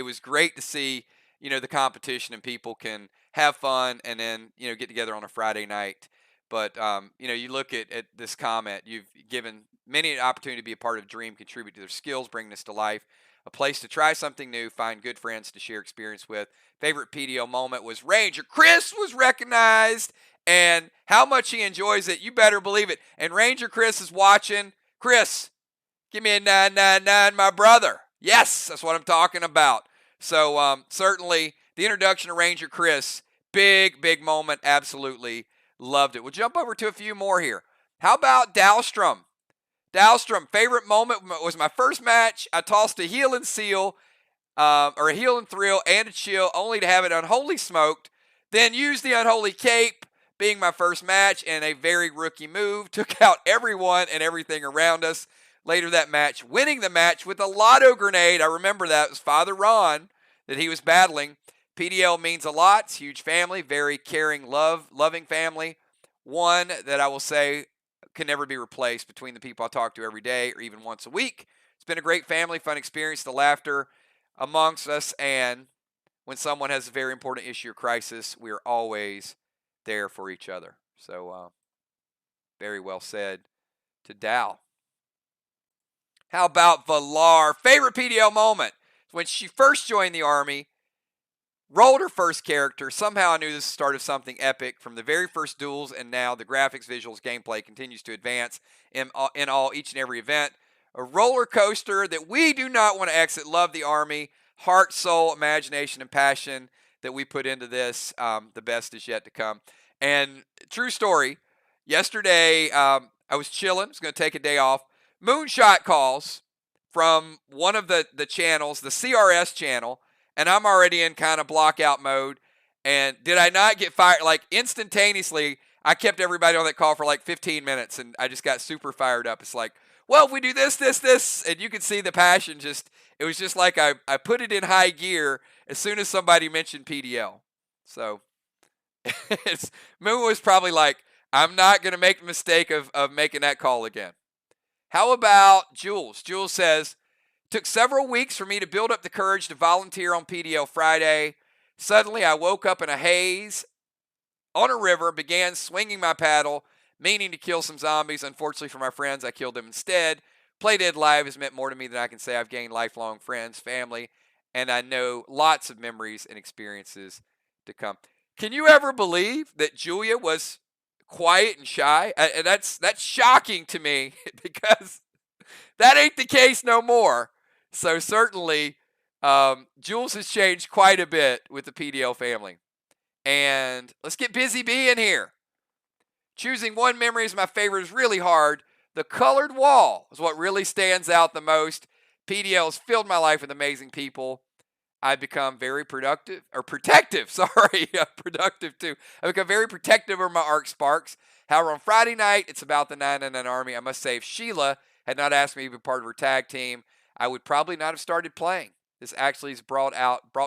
was great to see, the competition, and people can have fun and then, get together on a Friday night. But, you look at this comment, you've given many an opportunity to be a part of Dream, contribute to their skills, bring this to life. a place to try something new, find good friends to share experience with. Favorite PDO moment was Ranger Chris was recognized, and how much he enjoys it, you better believe it. And Ranger Chris is watching. Chris, give me a 999, my brother. Yes, that's what I'm talking about. So certainly the introduction of Ranger Chris, big moment. Absolutely loved it. We'll jump over to a few more here. How about Dahlstrom? Dahlstrom, favorite moment was my first match. I tossed a heel and seal, or a heel and thrill and a chill, only to have it unholy smoked. Then used the unholy cape, being my first match, and a very rookie move. Took out everyone and everything around us. Later that match, winning the match with a lotto grenade. I remember that. It was Father Ron that he was battling. PDL means a lot. It's a huge family, very caring, loving family. One that I will say can never be replaced between the people I talk to every day or even once a week. It's been a great family, fun experience, the laughter amongst us, and when someone has a very important issue or crisis, we are always there for each other. So, very well said to Dow. How about Valar? Favorite PDL moment? When she first joined the Army, rolled her first character. Somehow I knew this was the start of something epic from the very first duels, and now the graphics, visuals, gameplay continues to advance in each and every event. A roller coaster that we do not want to exit. Love the Army. Heart, soul, imagination, and passion that we put into this. The best is yet to come. And true story, yesterday I was chilling. I was going to take a day off. Moonshot calls from one of the channels, the CRS channel, and I'm already in kind of blockout mode. And did I not get fired? Like instantaneously, I kept everybody on that call for like 15 minutes, and I just got super fired up. It's like, well, if we do this, and you could see the passion it was just like I put it in high gear as soon as somebody mentioned PDL. So Moon was probably like, I'm not going to make the mistake of making that call again. How about Jules? Jules says, took several weeks for me to build up the courage to volunteer on PDL Friday. Suddenly, I woke up in a haze on a river, began swinging my paddle, meaning to kill some zombies. Unfortunately for my friends, I killed them instead. Play Dead Live has meant more to me than I can say. I've gained lifelong friends, family, and I know lots of memories and experiences to come. Can you ever believe that Julia was quiet and shy? And that's shocking to me because that ain't the case no more. So certainly, Jules has changed quite a bit with the PDL family. And let's get Busy Bee in here. Choosing one memory as my favorite is really hard. The colored wall is what really stands out the most. PDL has filled my life with amazing people. I've become very protective too. I've become very protective of my ARC Sparks. However, on Friday night, it's about the 999 Army. I must say, if Sheila had not asked me to be part of her tag team, I would probably not have started playing. This actually has brought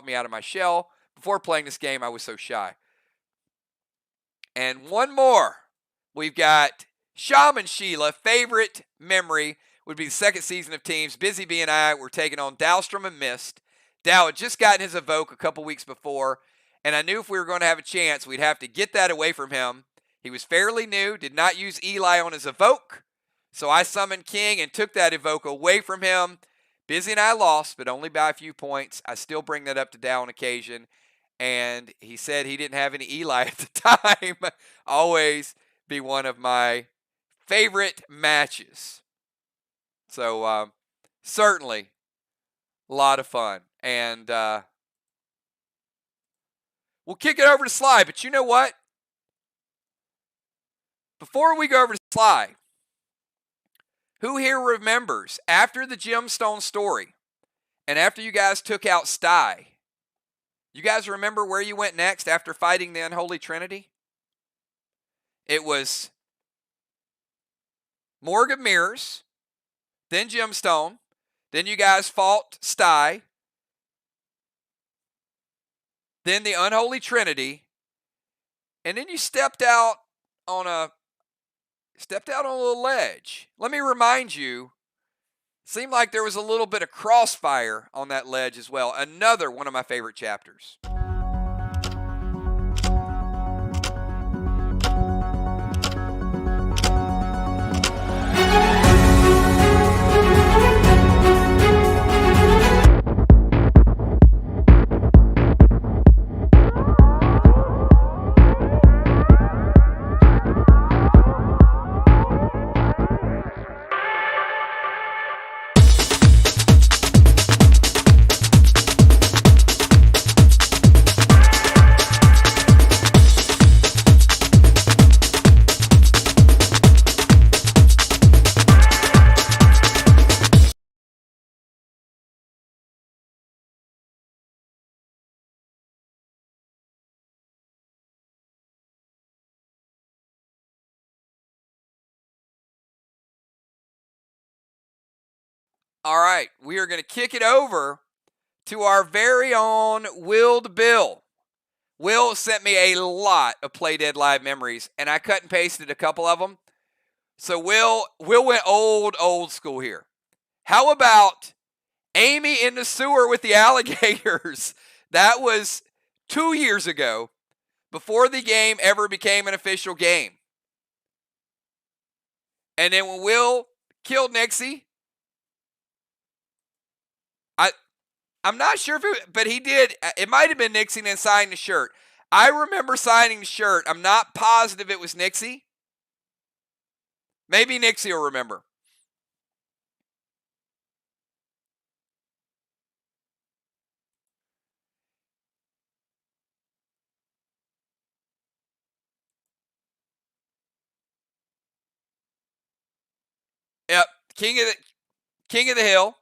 me out of my shell. Before playing this game, I was so shy. And one more. We've got Shaman Sheila. Favorite memory would be the second season of Teams. Busy Bee and I were taking on Dahlstrom and Mist. Dow had just gotten his evoke a couple weeks before, and I knew if we were going to have a chance, we'd have to get that away from him. He was fairly new, did not use Eli on his evoke, so I summoned King and took that evoke away from him. Busy and I lost, but only by a few points. I still bring that up to Dow on occasion, and he said he didn't have any Eli at the time. Always be one of my favorite matches. So certainly a lot of fun. And we'll kick it over to Sly. But you know what? Before we go over to Sly, who here remembers after the gemstone story and after you guys took out Sty, you guys remember where you went next after fighting the Unholy Trinity? It was Morgue of Mirrors, then Gemstone, then you guys fought Sty, then the Unholy Trinity, and then you stepped out on a little ledge. Let me remind you, seemed like there was a little bit of crossfire on that ledge as well. Another one of my favorite chapters. All right, we are going to kick it over to our very own Willed Bill. Will sent me a lot of Play Dead Live memories, and I cut and pasted a couple of them. So Will went old school here. How about Amy in the sewer with the alligators? That was 2 years ago, before the game ever became an official game. And then when Will killed Nixie, I'm not sure if it, but he did. It might have been Nixie and signed the shirt. I remember signing the shirt. I'm not positive it was Nixie. Maybe Nixie will remember. Yep, King of the Hill.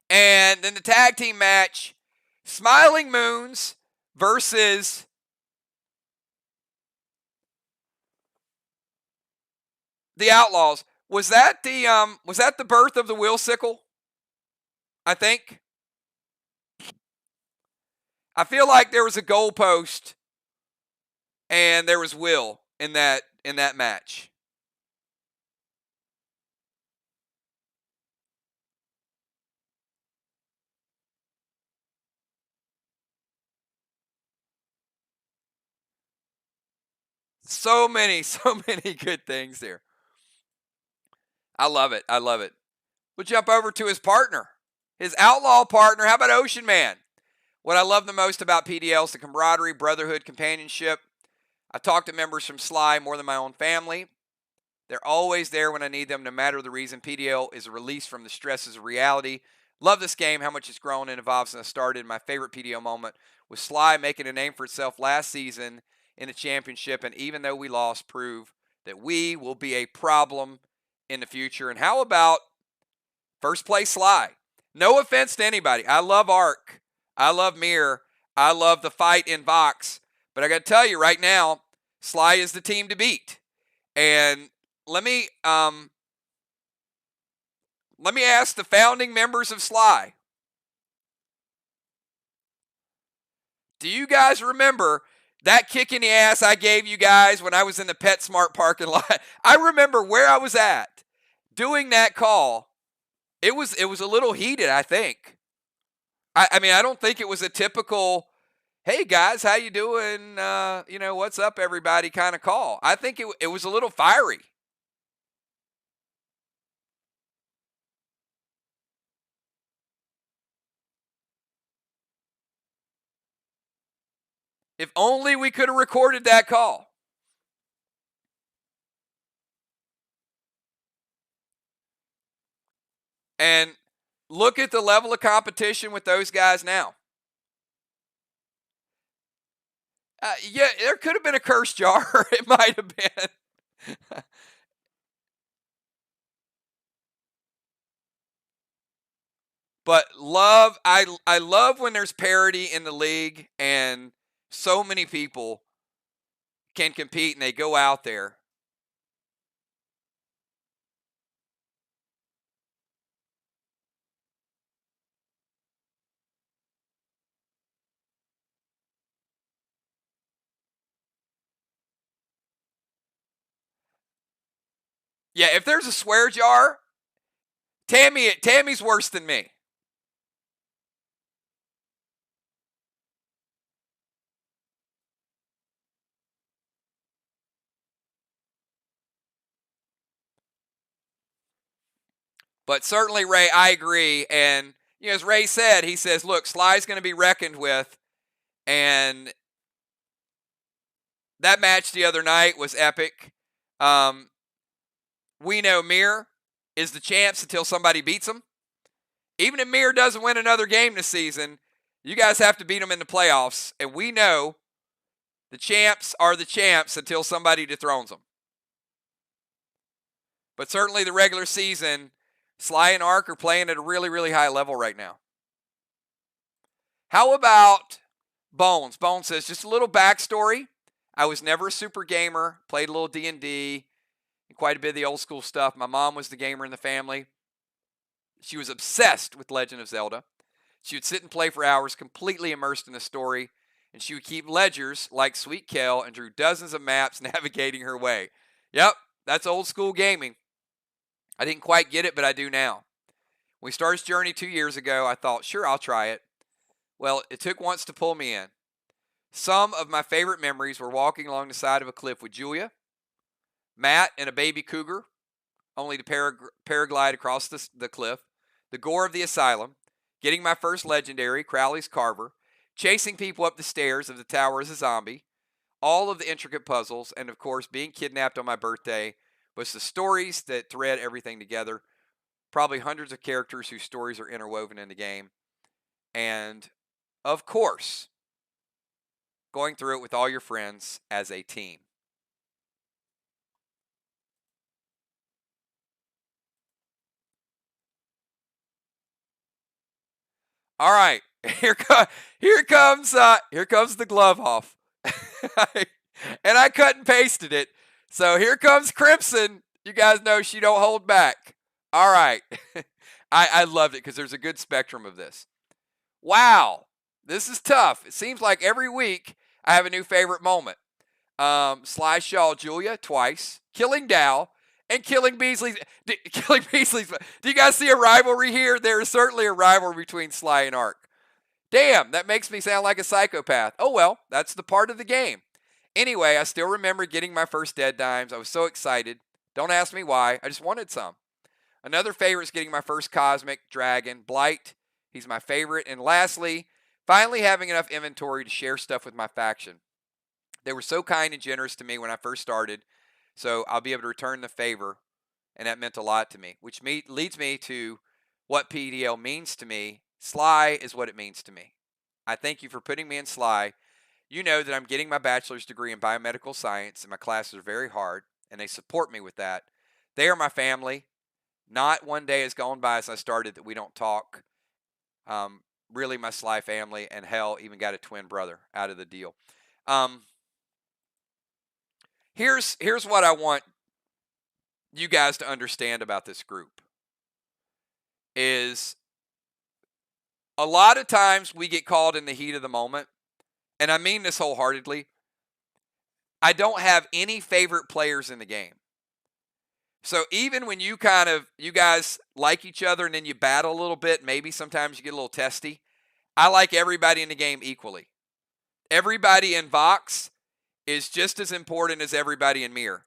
And then the tag team match, Smiling Moons versus the Outlaws. Was that the birth of the Will Sickle? I think. I feel like there was a goalpost and there was Will in that match. So many good things there. I love it. We'll jump over to his partner, his outlaw partner. How about Ocean Man? What I love the most about PDL is the camaraderie, brotherhood, companionship. I talk to members from Sly more than my own family. They're always there when I need them, no matter the reason. PDL is a release from the stresses of reality. Love this game, how much it's grown and evolved since I started. My favorite PDL moment was Sly making a name for itself last season in the championship, and even though we lost, prove that we will be a problem in the future. And how about first place Sly? No offense to anybody. I love Ark. I love Mir. I love the fight in Vox. But I got to tell you right now, Sly is the team to beat. And let me ask the founding members of Sly. Do you guys remember that kick in the ass I gave you guys when I was in the PetSmart parking lot? I remember where I was at doing that call. It was a little heated, I think. I mean, I don't think it was a typical, hey guys, how you doing? What's up, everybody kind of call. I think it was a little fiery. If only we could have recorded that call. And look at the level of competition with those guys now. Yeah, there could have been a curse jar. It might have been. But I love when there's parity in the league and so many people can compete and they go out there. Yeah, if there's a swear jar, Tammy's worse than me. But certainly, Ray, I agree. And as Ray said, he says, look, Sly's going to be reckoned with. And that match the other night was epic. We know Mir is the champs until somebody beats him. Even if Mir doesn't win another game this season, you guys have to beat them in the playoffs. And we know the champs are the champs until somebody dethrones them. But certainly the regular season, Sly and Ark are playing at a really, really high level right now. How about Bones? Bones says, just a little backstory. I was never a super gamer, played a little D&D, and quite a bit of the old school stuff. My mom was the gamer in the family. She was obsessed with Legend of Zelda. She would sit and play for hours, completely immersed in the story, and she would keep ledgers like Sweet Kel and drew dozens of maps navigating her way. Yep, that's old school gaming. I didn't quite get it, but I do now. When we started this journey 2 years ago, I thought, sure, I'll try it. Well, it took once to pull me in. Some of my favorite memories were walking along the side of a cliff with Julia, Matt, and a baby cougar, only to paraglide across the cliff, the gore of the asylum, getting my first legendary, Crowley's Carver, chasing people up the stairs of the tower as a zombie, all of the intricate puzzles, and of course, being kidnapped on my birthday was the stories that thread everything together. Probably hundreds of characters whose stories are interwoven in the game. And, of course, going through it with all your friends as a team. All right, here comes the glove off, and I cut and pasted it. So here comes Crimson. You guys know she don't hold back. All right, I loved it because there's a good spectrum of this. Wow, this is tough. It seems like every week I have a new favorite moment. Sly Shaw Julia twice, killing Dow, and killing Beasley. Killing Beasley's. Do you guys see a rivalry here? There is certainly a rivalry between Sly and Ark. Damn, that makes me sound like a psychopath. Oh well, that's the part of the game. Anyway, I still remember getting my first dead dimes. I was so excited. Don't ask me why. I just wanted some. Another favorite is getting my first cosmic dragon, Blight. He's my favorite. And lastly, finally having enough inventory to share stuff with my faction. They were so kind and generous to me when I first started, so I'll be able to return the favor, and that meant a lot to me, which leads me to what PDL means to me. Sly is what it means to me. I thank you for putting me in Sly. You know that I'm getting my bachelor's degree in biomedical science, and my classes are very hard, and they support me with that. They are my family. Not one day has gone by since I started that we don't talk. Really, my Sly family, and hell, even got a twin brother out of the deal. Here's what I want you guys to understand about this group is a lot of times we get called in the heat of the moment, and I mean this wholeheartedly. I don't have any favorite players in the game. So even when you guys like each other and then you battle a little bit, maybe sometimes you get a little testy, I like everybody in the game equally. Everybody in Vox is just as important as everybody in Mirror.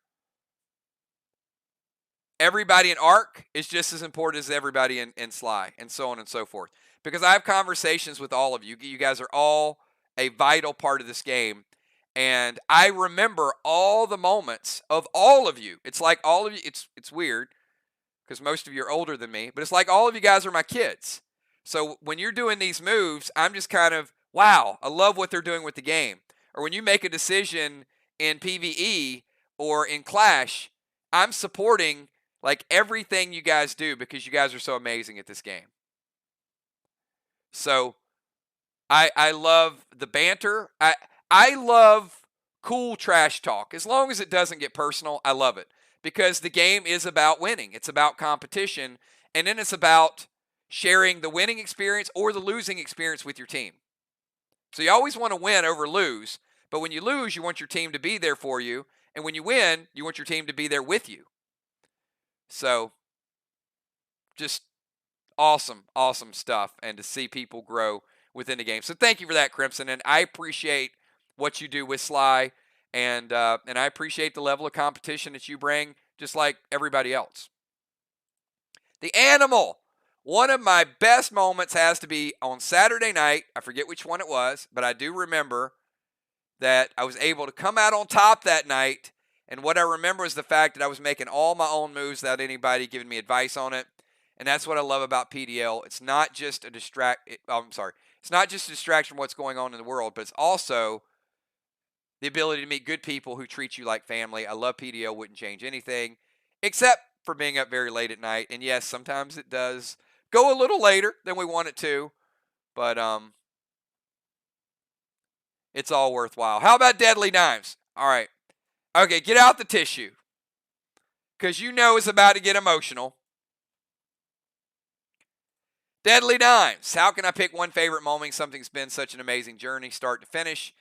Everybody in Ark is just as important as everybody in Sly, and so on and so forth. Because I have conversations with all of you. You guys are all a vital part of this game. And I remember all the moments of all of you. It's like all of you, it's weird because most of you are older than me, but it's like all of you guys are my kids. So when you're doing these moves, I'm just kind of, wow, I love what they're doing with the game. Or when you make a decision in PvE or in Clash, I'm supporting like everything you guys do because you guys are so amazing at this game. So I love the banter. I love cool trash talk. As long as it doesn't get personal, I love it. Because the game is about winning. It's about competition. And then it's about sharing the winning experience or the losing experience with your team. So you always want to win over lose. But when you lose, you want your team to be there for you. And when you win, you want your team to be there with you. So just awesome, awesome stuff. And to see people grow within the game. So thank you for that, Crimson. And I appreciate what you do with Sly. And I appreciate the level of competition that you bring, just like everybody else. The Animal. One of my best moments has to be on Saturday night. I forget which one it was, but I do remember that I was able to come out on top that night. And what I remember is the fact that I was making all my own moves without anybody giving me advice on it. And that's what I love about PDL. It's not just a It's not just a distraction from what's going on in the world, but it's also the ability to meet good people who treat you like family. I love PDL. Wouldn't change anything, except for being up very late at night. And yes, sometimes it does go a little later than we want it to, but it's all worthwhile. How about Deadly Knives? All right. Okay, get out the tissue, because you know it's about to get emotional. Deadly Dimes. How can I pick one favorite moment? Something's been such an amazing journey, start to finish.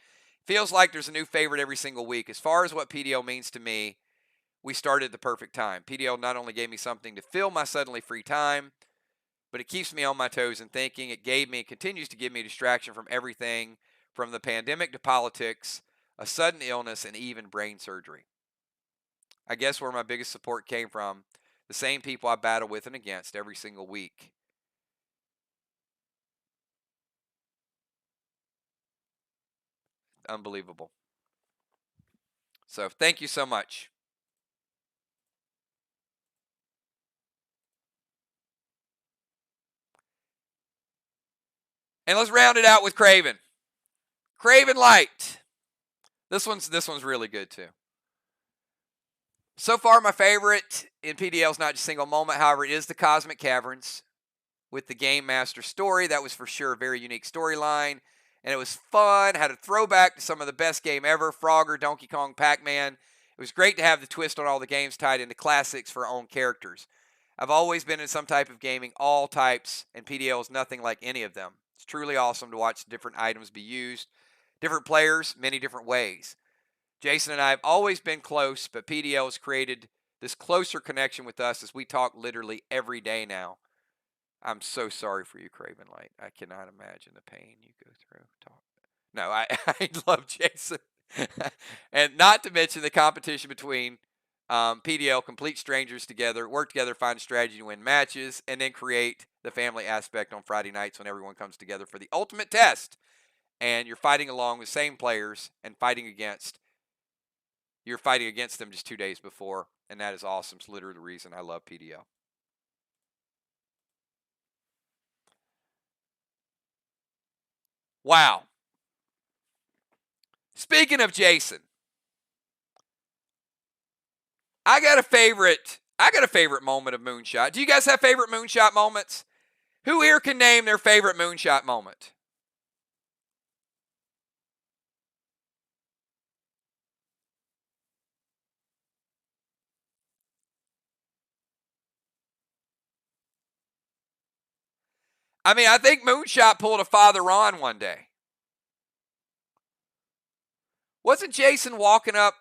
Feels like there's a new favorite every single week. As far as what PDL means to me, we started at the perfect time. PDL not only gave me something to fill my suddenly free time, but it keeps me on my toes and thinking. It gave me and continues to give me a distraction from everything from the pandemic to politics, a sudden illness, and even brain surgery. I guess where my biggest support came from, the same people I battle with and against every single week. Unbelievable. So thank you so much. And let's round it out with Craven. Craven Light. This one's really good too. So far, my favorite in PDL is not just a single moment. However, it is the Cosmic Caverns with the Game Master story. That was for sure a very unique storyline, and it was fun. Had a throwback to some of the best game ever, Frogger, Donkey Kong, Pac-Man. It was great to have the twist on all the games tied into classics for our own characters. I've always been in some type of gaming, all types, and PDL is nothing like any of them. It's truly awesome to watch different items be used, different players, many different ways. Jason and I have always been close, but PDL has created this closer connection with us as we talk literally every day now. I'm so sorry for you, Craven Light. I cannot imagine the pain you go through. No, I love Jason. And not to mention the competition between PDL, complete strangers together, work together, find a strategy to win matches, and then create the family aspect on Friday nights when everyone comes together for the ultimate test. And you're fighting along with same players and you're fighting against them just 2 days before, and that is awesome. It's literally the reason I love PDL. Wow. Speaking of Jason, I got a favorite moment of Moonshot. Do you guys have favorite Moonshot moments? Who here can name their favorite Moonshot moment? I mean, I think Moonshot pulled a Father Ron one day. Wasn't Jason walking up?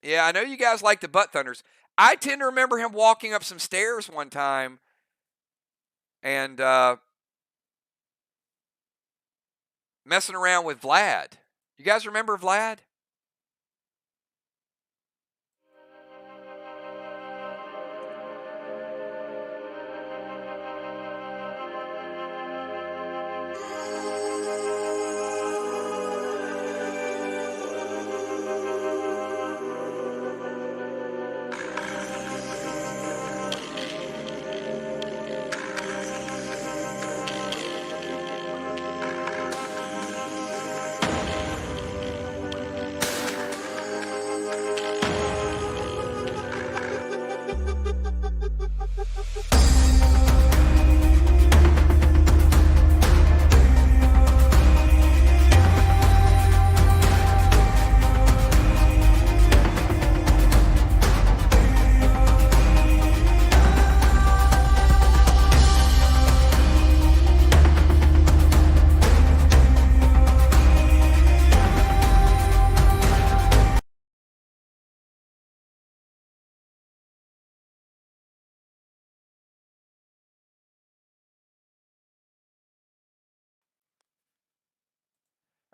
Yeah, I know you guys like the Butt Thunders. I tend to remember him walking up some stairs one time and messing around with Vlad. You guys remember Vlad?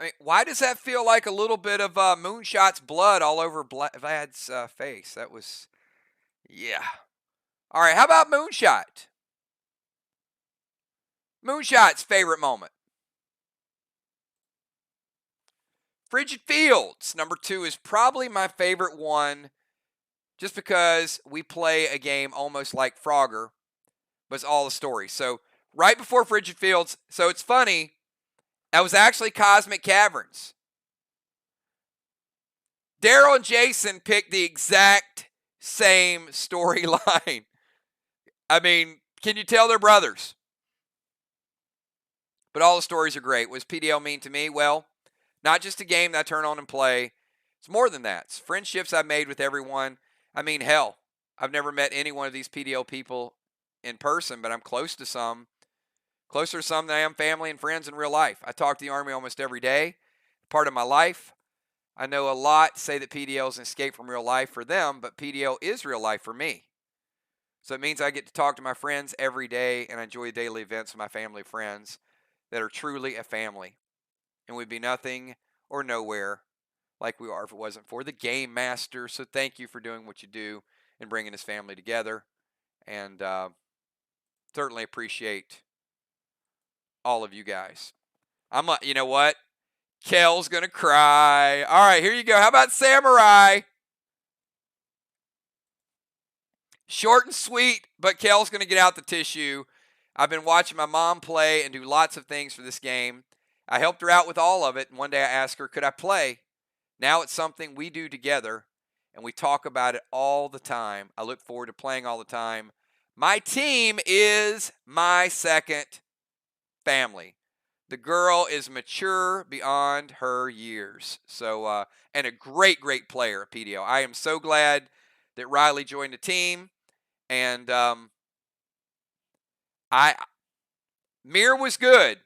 I mean, why does that feel like a little bit of Moonshot's blood all over Vlad's face? That was, yeah. All right, how about Moonshot? Moonshot's favorite moment. Frigid Fields, number 2, is probably my favorite one just because we play a game almost like Frogger, but it's all a story. So right before Frigid Fields, so it's funny, that was actually Cosmic Caverns. Daryl and Jason picked the exact same storyline. I mean, can you tell they're brothers? But all the stories are great. What does PDL mean to me? Well, not just a game that I turn on and play. It's more than that. It's friendships I've made with everyone. I mean, hell, I've never met any one of these PDL people in person, but I'm close to some. Closer to some than I am family and friends in real life. I talk to the Army almost every day, part of my life. I know a lot say that PDL is an escape from real life for them, but PDL is real life for me. So it means I get to talk to my friends every day and I enjoy daily events with my family friends that are truly a family. And we'd be nothing or nowhere like we are if it wasn't for the Game Master. So thank you for doing what you do and bringing this family together. And certainly appreciate all of you guys. You know what? Kel's going to cry. All right, here you go. How about Samurai? Short and sweet, but Kel's going to get out the tissue. I've been watching my mom play and do lots of things for this game. I helped her out with all of it, and one day I asked her, could I play? Now it's something we do together, and we talk about it all the time. I look forward to playing all the time. My team is my second family. The girl is mature beyond her years. So, and a great, great player at PDO. I am so glad that Riley joined the team. And Mir was good.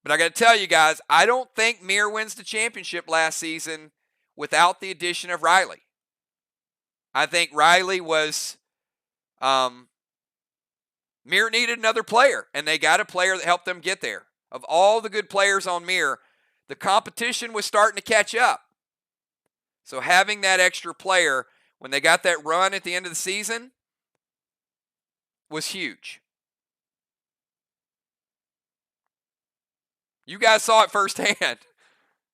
But I got to tell you guys, I don't think Mir wins the championship last season without the addition of Riley. I think Riley was Mir needed another player, and they got a player that helped them get there. Of all the good players on Mir, the competition was starting to catch up. So having that extra player when they got that run at the end of the season was huge. You guys saw it firsthand.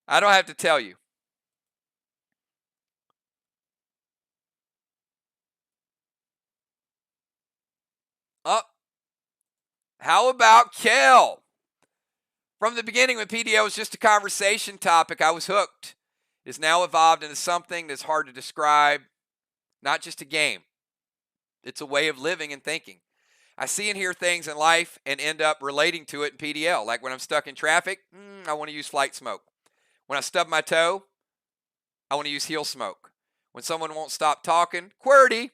I don't have to tell you. How about Kel? From the beginning, when PDO was just a conversation topic, I was hooked. It has now evolved into something that's hard to describe, not just a game. It's a way of living and thinking. I see and hear things in life and end up relating to it in PDL. Like when I'm stuck in traffic, I want to use flight smoke. When I stub my toe, I want to use heel smoke. When someone won't stop talking, QWERTY.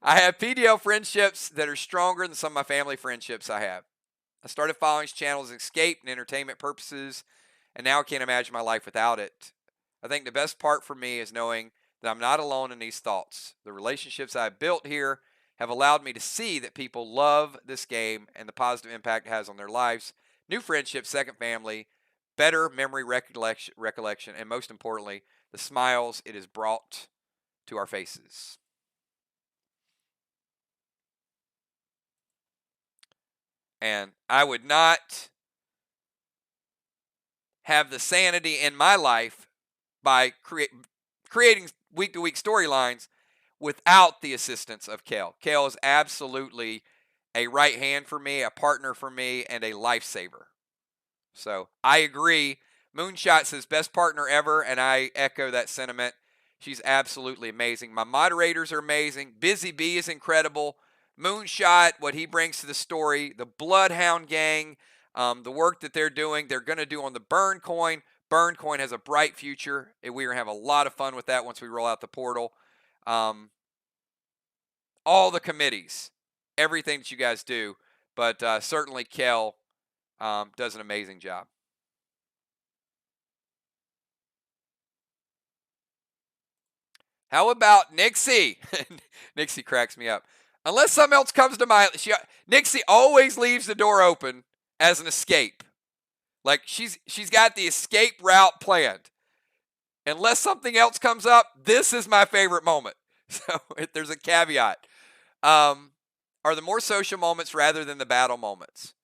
I have PDL friendships that are stronger than some of my family friendships I have. I started following his channel as escape and entertainment purposes, and now I can't imagine my life without it. I think the best part for me is knowing that I'm not alone in these thoughts. The relationships I've built here have allowed me to see that people love this game and the positive impact it has on their lives. New friendships, second family, better memory recollection, and most importantly, the smiles it has brought to our faces. And I would not have the sanity in my life by creating week-to-week storylines without the assistance of Kel. Kel is absolutely a right hand for me, a partner for me, and a lifesaver. So I agree. Moonshot says best partner ever, and I echo that sentiment. She's absolutely amazing. My moderators are amazing. Busy Bee is incredible. Moonshot, what he brings to the story, the Bloodhound Gang, the work that they're doing, they're going to do on the Burn Coin. Burn Coin has a bright future, and we're going to have a lot of fun with that once we roll out the portal. All the committees, everything that you guys do, but certainly Kel does an amazing job. How about Nixie? Nixie cracks me up. Unless something else comes to mind, Nixie always leaves the door open as an escape. Like she's got the escape route planned. Unless something else comes up, this is my favorite moment. So there's a caveat. Are the more social moments rather than the battle moments?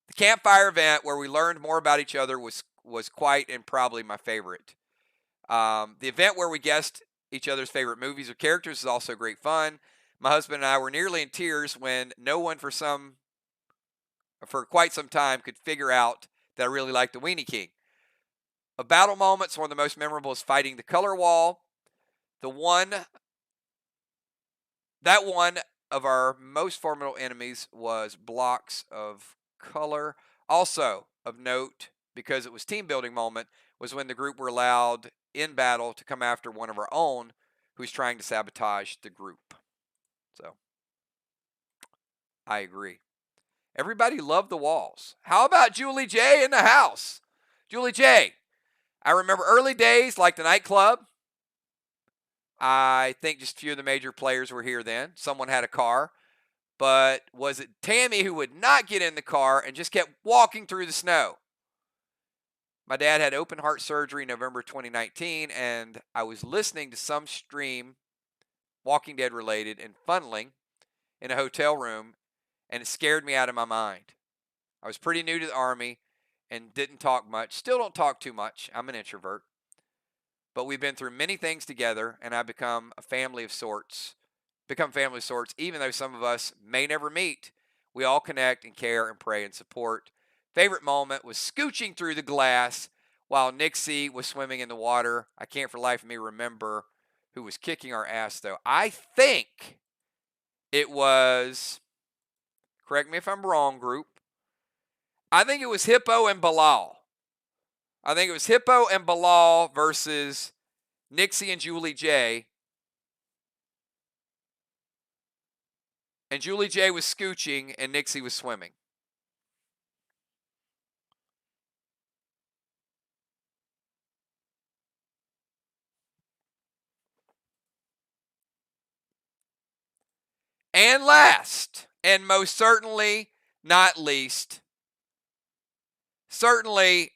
The campfire event where we learned more about each other was quite and probably my favorite. The event where we guessed each other's favorite movies or characters is also great fun. My husband and I were nearly in tears when no one for quite some time could figure out that I really liked the Weenie King. Of battle moments, one of the most memorable is fighting the color wall. That one of our most formidable enemies was blocks of color. Also of note, because it was team building moment, was when the group were allowed in battle to come after one of our own who's trying to sabotage the group. So I agree. Everybody loved the walls. How about Julie J in the house? Julie J, I remember early days like the nightclub. I think just a few of the major players were here then. Someone had a car. But was it Tammy who would not get in the car and just kept walking through the snow? My dad had open heart surgery in November 2019, and I was listening to some stream, Walking Dead related, and funneling in a hotel room, and it scared me out of my mind. I was pretty new to the Army and didn't talk much. Still don't talk too much. I'm an introvert. But we've been through many things together, and I've become family of sorts, even though some of us may never meet. We all connect and care and pray and support. Favorite moment was scooching through the glass while Nixie was swimming in the water. I can't for the life of me remember who was kicking our ass, though. I think it was, correct me if I'm wrong, group, I think it was Hippo and Bilal. I think it was Hippo and Bilal versus Nixie and Julie J. And Julie J was scooching and Nixie was swimming. And last, and most certainly not least, certainly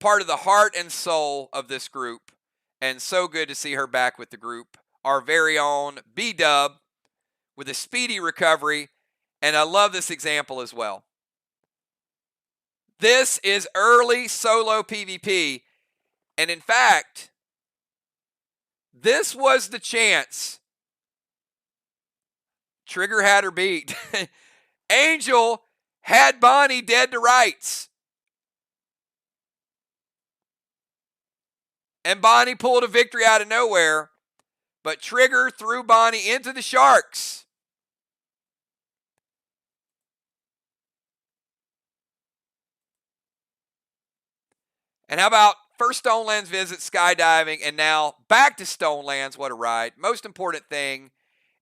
part of the heart and soul of this group, and so good to see her back with the group, our very own B-Dub with a speedy recovery, and I love this example as well. This is early solo PvP, and in fact, this was the chance Trigger had her beat. Angel had Bonnie dead to rights. And Bonnie pulled a victory out of nowhere, but Trigger threw Bonnie into the sharks. And how about first Stonelands visit, skydiving, and now back to Stonelands? What a ride. Most important thing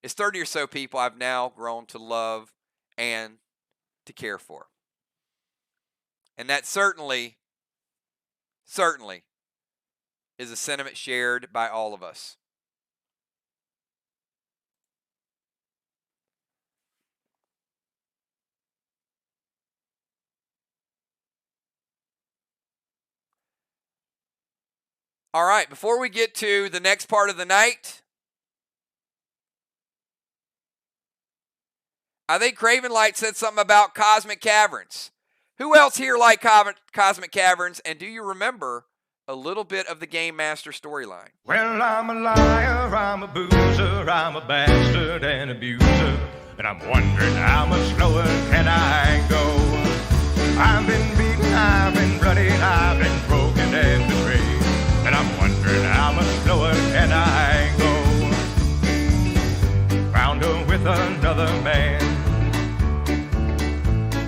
is 30 or so people I've now grown to love and to care for. And that certainly is a sentiment shared by all of us. All right, before we get to the next part of the night, I think Craven Light said something about Cosmic Caverns. Who else here like Cosmic Caverns, and do you remember a little bit of the Game Master storyline? Well, I'm a liar, I'm a boozer, I'm a bastard and abuser, and I'm wondering how much lower can I go? I've been beaten, I've been bloodied, I've been broken and betrayed, and I'm wondering how much lower can I go? Found her with another man,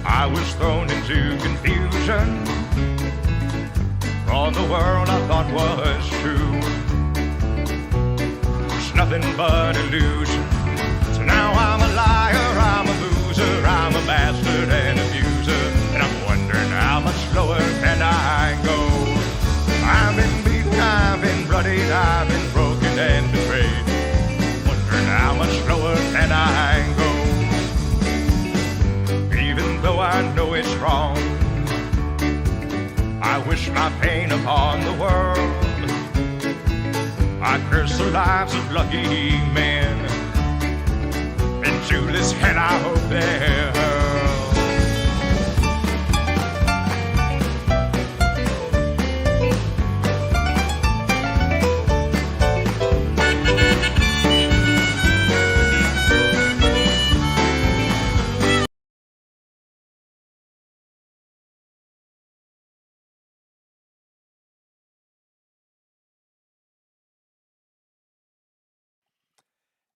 I was thrown into confusion. All the world I thought was true, it's nothing but illusion. So now I'm a liar, I'm a loser, I'm a bastard and abuser, and I'm wondering how much lower can I go? I've been beaten, I've been bloodied, I've been broken and betrayed, wondering how much lower can I go? Even though I know it's wrong, I wish my pain upon the world. I curse the lives of lucky men. Into this hell I hope they're hurled.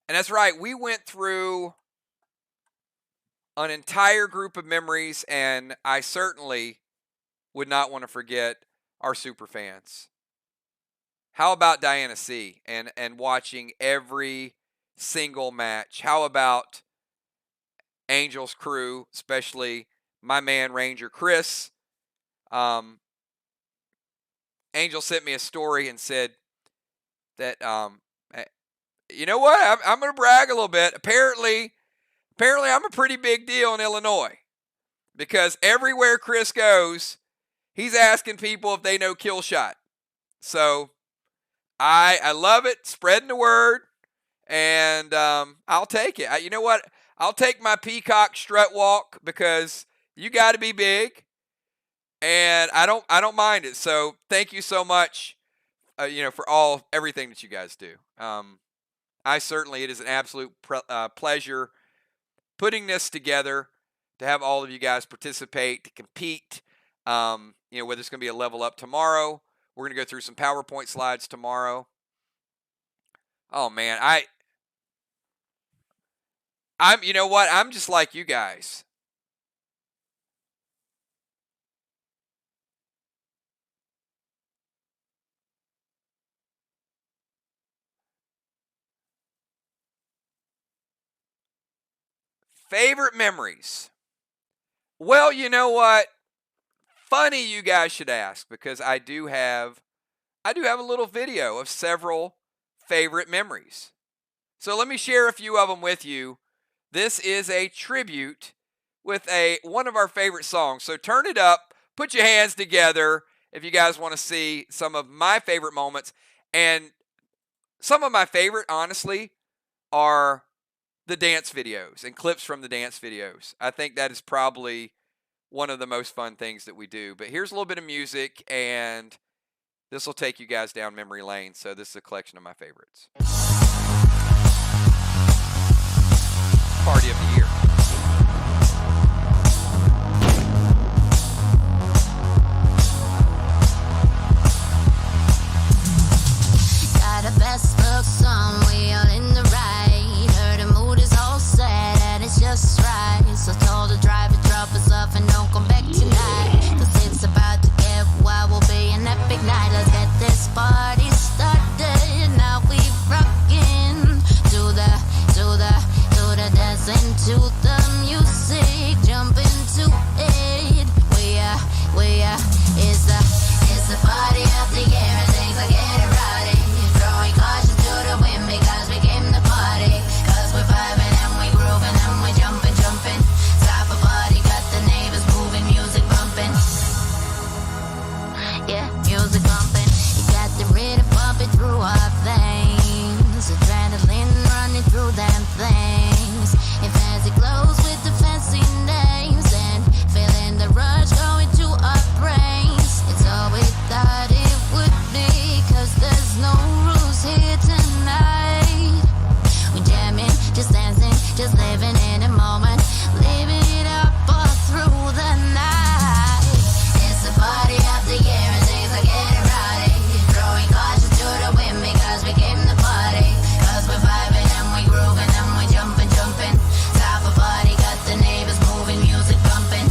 And that's right, we went through an entire group of memories, and I certainly would not want to forget our super fans. How about Diana C. and watching every single match? How about Angel's crew, especially my man Ranger Chris. Angel sent me a story and said that, you know what? I'm going to brag a little bit. Apparently, I'm a pretty big deal in Illinois because everywhere Chris goes, he's asking people if they know Kill Shot. So I love it, spreading the word, and I'll take it. You know what? I'll take my peacock strut walk because you got to be big, and I don't mind it. So thank you so much, for everything that you guys do. It is an absolute pleasure putting this together, to have all of you guys participate, to compete. Whether it's going to be a level up tomorrow. We're going to go through some PowerPoint slides tomorrow. Oh man, I'm just like you guys. Favorite memories. Well, you know what? Funny you guys should ask, because I do have a little video of several favorite memories. So let me share a few of them with you. This is a tribute with one of our favorite songs. So turn it up, put your hands together if you guys want to see some of my favorite moments. And some of my favorite, honestly, are the dance videos and clips from the dance videos. I think that is probably one of the most fun things that we do. But here's a little bit of music, and this will take you guys down memory lane. So this is a collection of my favorites. Party of the year. Got a best look song, we all in the right. Heard the mood is all set and it's just right. So told the driver drop us off and don't come back tonight. Cause it's about to get wild, will be an epic night. Let's get this party started. Now we rockin' to the dancing to the music, jump into it. We are, it's the party of the year and things are getting rowdy. Throwing caution to the wind because we came to party. Cause we're vibing and we grooving and we jumping. Top of party, got the neighbors moving, music bumping. Yeah, music bumping. You got the rhythm pumping through our veins. Adrenaline running through them things. And fancy clothes with the fancy names. And feeling the rush going to our brains. It's all we thought it would be. Cause there's no rules here tonight. We jamming, just dancing, just living in the moment. Living it up all through the night. It's the party of the year and things are getting rowdy. Throwing caution to the wind because we came to party. Cause we're vibing and we grooving and we jumping. Top of party, got the neighbors moving, music bumping.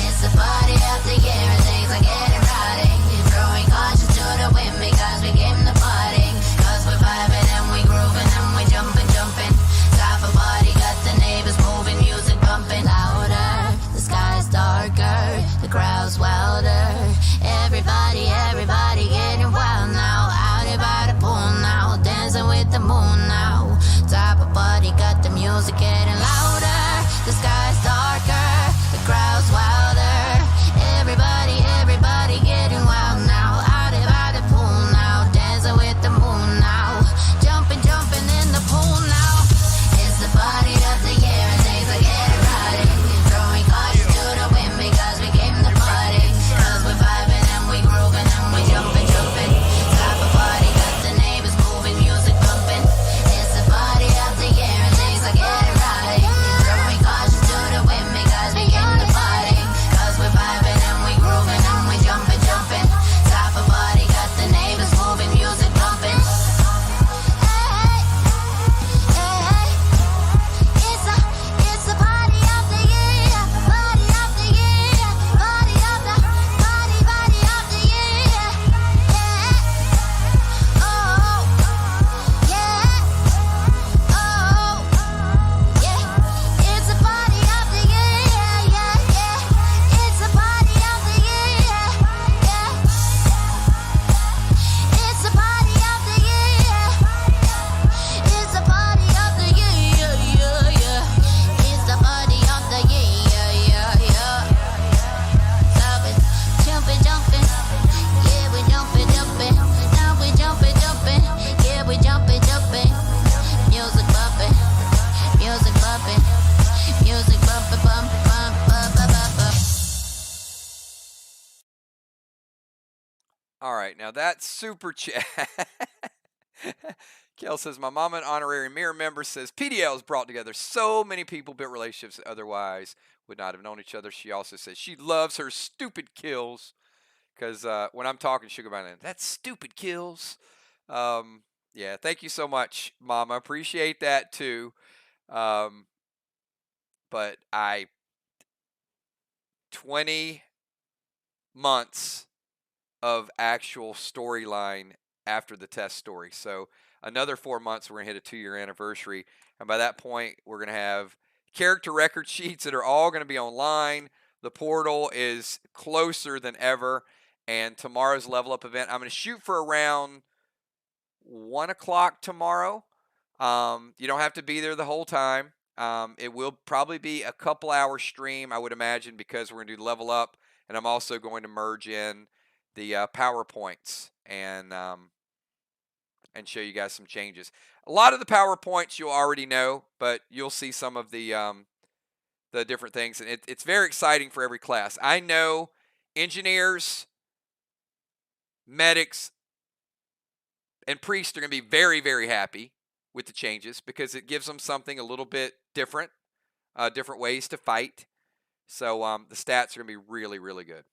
It's the party of the year and things are getting rowdy. Throwing caution to the wind because we came to party. Cause we're vibing and we grooving and we jumping. Top of party, got the neighbors moving, music bumping. Louder, the sky's darker, the crowd's wilder. Everybody getting wild now. Out here by the pool now, dancing with the moon now. Top of party, got the music getting louder. The sky's darker, the crowd's wilder. Everybody getting wild now. Out here by the pool now, dancing with the moon now. Jumping in the pool now. It's the party of the year and things are getting rowdy. Throwing caution to the wind because we came to party. Cause we're vibing and we grooving and we jumping. Top of party, got the neighbors moving, music bumping. It's the party of the year and things are getting rowdy. Throwing caution to the wind. All right, now that's super chat. Kel says, my mama, an honorary mirror member, says PDL has brought together so many people, built relationships that otherwise would not have known each other. She also says she loves her stupid kills because when I'm talking, she'll go by and that's stupid kills. Um, yeah, thank you so much, Mama. Appreciate that too. Um, but 20 months of actual storyline after the test story. So another 4 months, we're going to hit a 2-year anniversary. And by that point, we're going to have character record sheets that are all going to be online. The portal is closer than ever. And tomorrow's level up event, I'm going to shoot for around 1 o'clock tomorrow. You don't have to be there the whole time. It will probably be a couple hour stream, I would imagine, because we're going to do level up. And I'm also going to merge in the PowerPoints and show you guys some changes. A lot of the PowerPoints you'll already know, but you'll see some of the different things, and it's very exciting for every class. I know engineers, medics, and priests are going to be very, very happy with the changes because it gives them something a little bit different, different ways to fight. So the stats are going to be really, really good.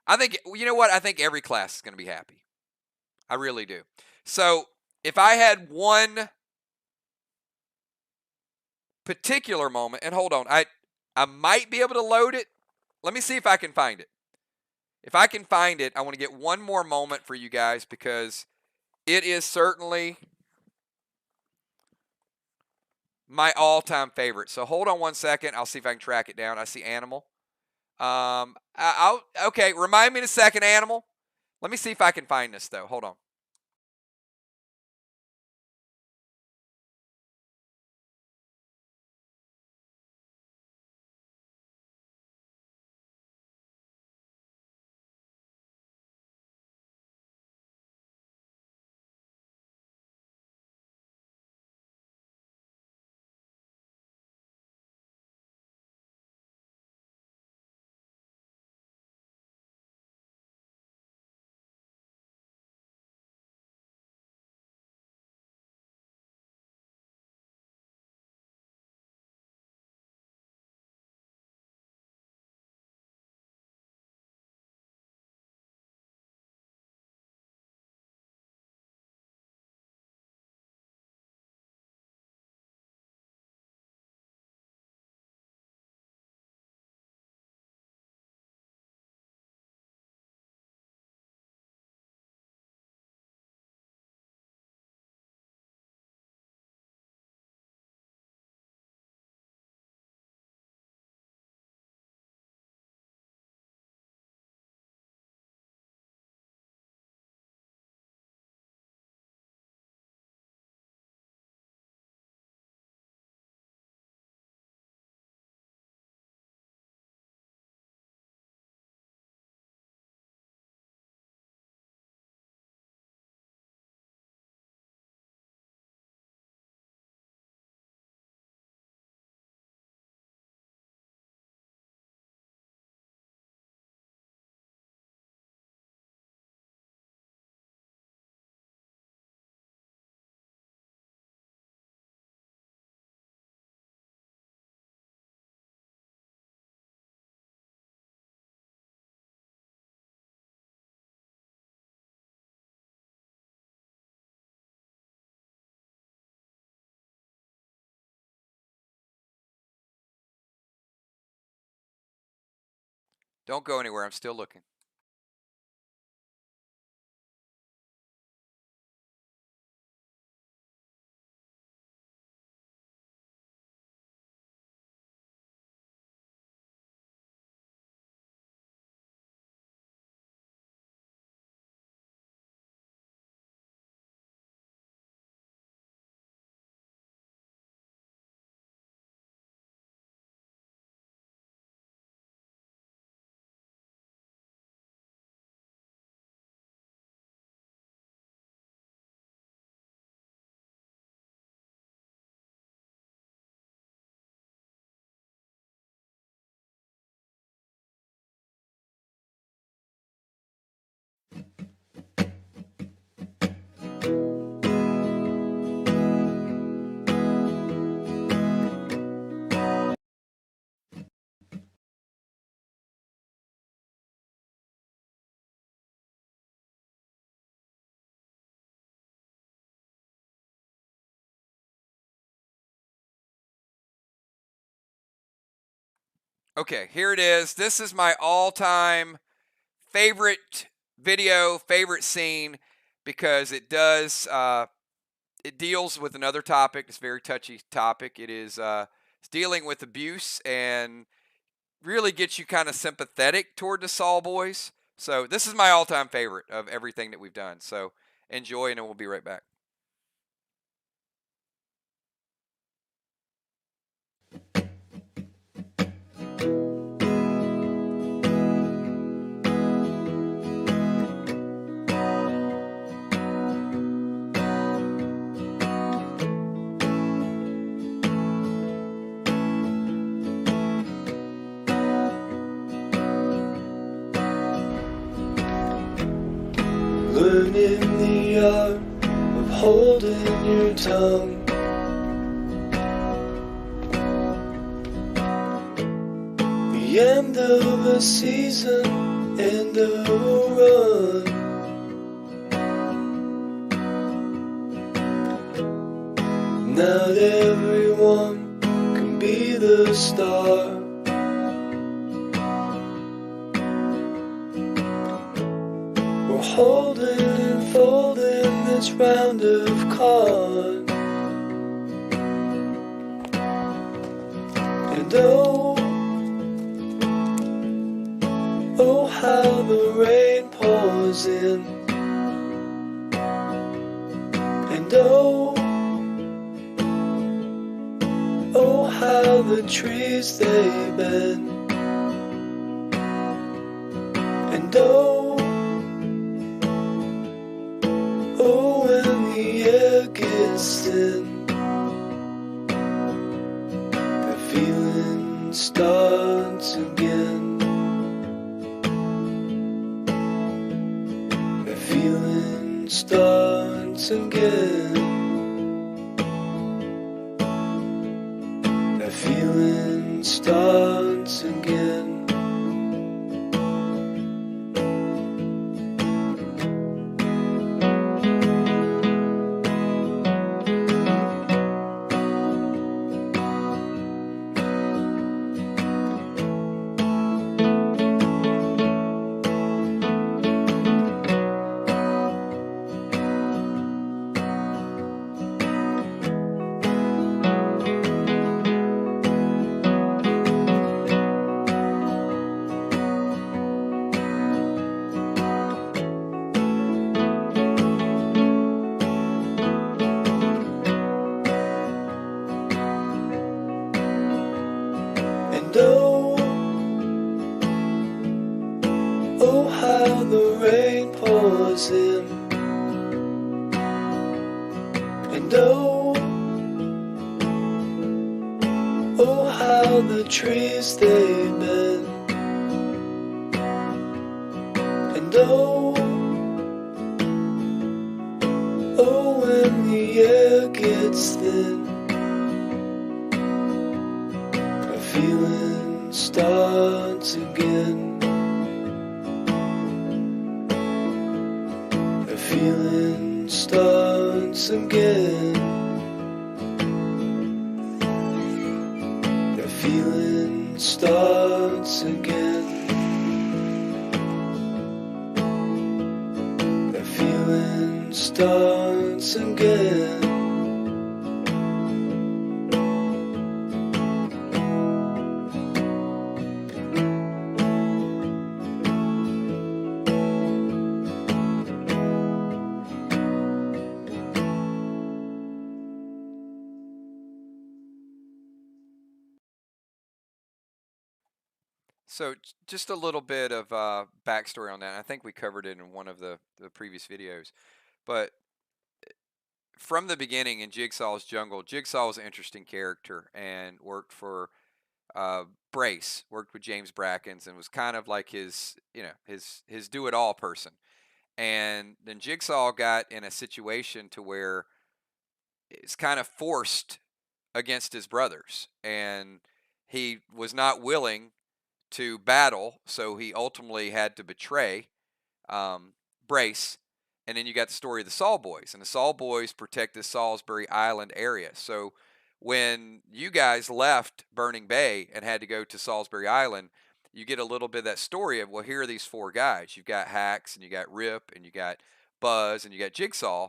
I think, you know what? I think every class is going to be happy. I really do. So if I had one particular moment, and hold on, I might be able to load it. Let me see if I can find it. If I can find it, I want to get one more moment for you guys because it is certainly my all-time favorite. So hold on 1 second. I'll see if I can track it down. I see animal. Okay. Remind me in a second, animal. Let me see if I can find this though. Hold on. Don't go anywhere. I'm still looking. Okay, here it is. This is my all-time favorite video, favorite scene, because it deals with another topic. It's a very touchy topic. It's dealing with abuse and really gets you kind of sympathetic toward the Saul boys. So this is my all-time favorite of everything that we've done. So enjoy, and then we'll be right back. Learning the art of holding your tongue. The end of a season, end of a run. Not everyone can be the star. We're holding and folding this round of cards. And oh how the rain pours in. And oh how the trees they bend. And oh when the air gets thin, the feeling starts again. The feeling starts again. The feeling starts again. And oh how the rain pours in. And oh how the trees they bend. And oh when the air gets thin, the feeling starts again. The feeling starts again. The feeling starts again. The feeling starts again. So just a little bit of backstory on that. I think we covered it in one of the previous videos. But from the beginning in Jigsaw's Jungle, Jigsaw was an interesting character and worked for Brace, worked with James Brackens, and was kind of like his do-it-all person. And then Jigsaw got in a situation to where it's kind of forced against his brothers, and he was not willing to battle, so he ultimately had to betray Brace. And then you got the story of the Saul boys, and the Saul boys protect the Salisbury Island area. So when you guys left Burning Bay and had to go to Salisbury Island, you get a little bit of that story of, well, here are these 4 guys. You've got Hacks, and you got Rip, and you got Buzz, and you got Jigsaw,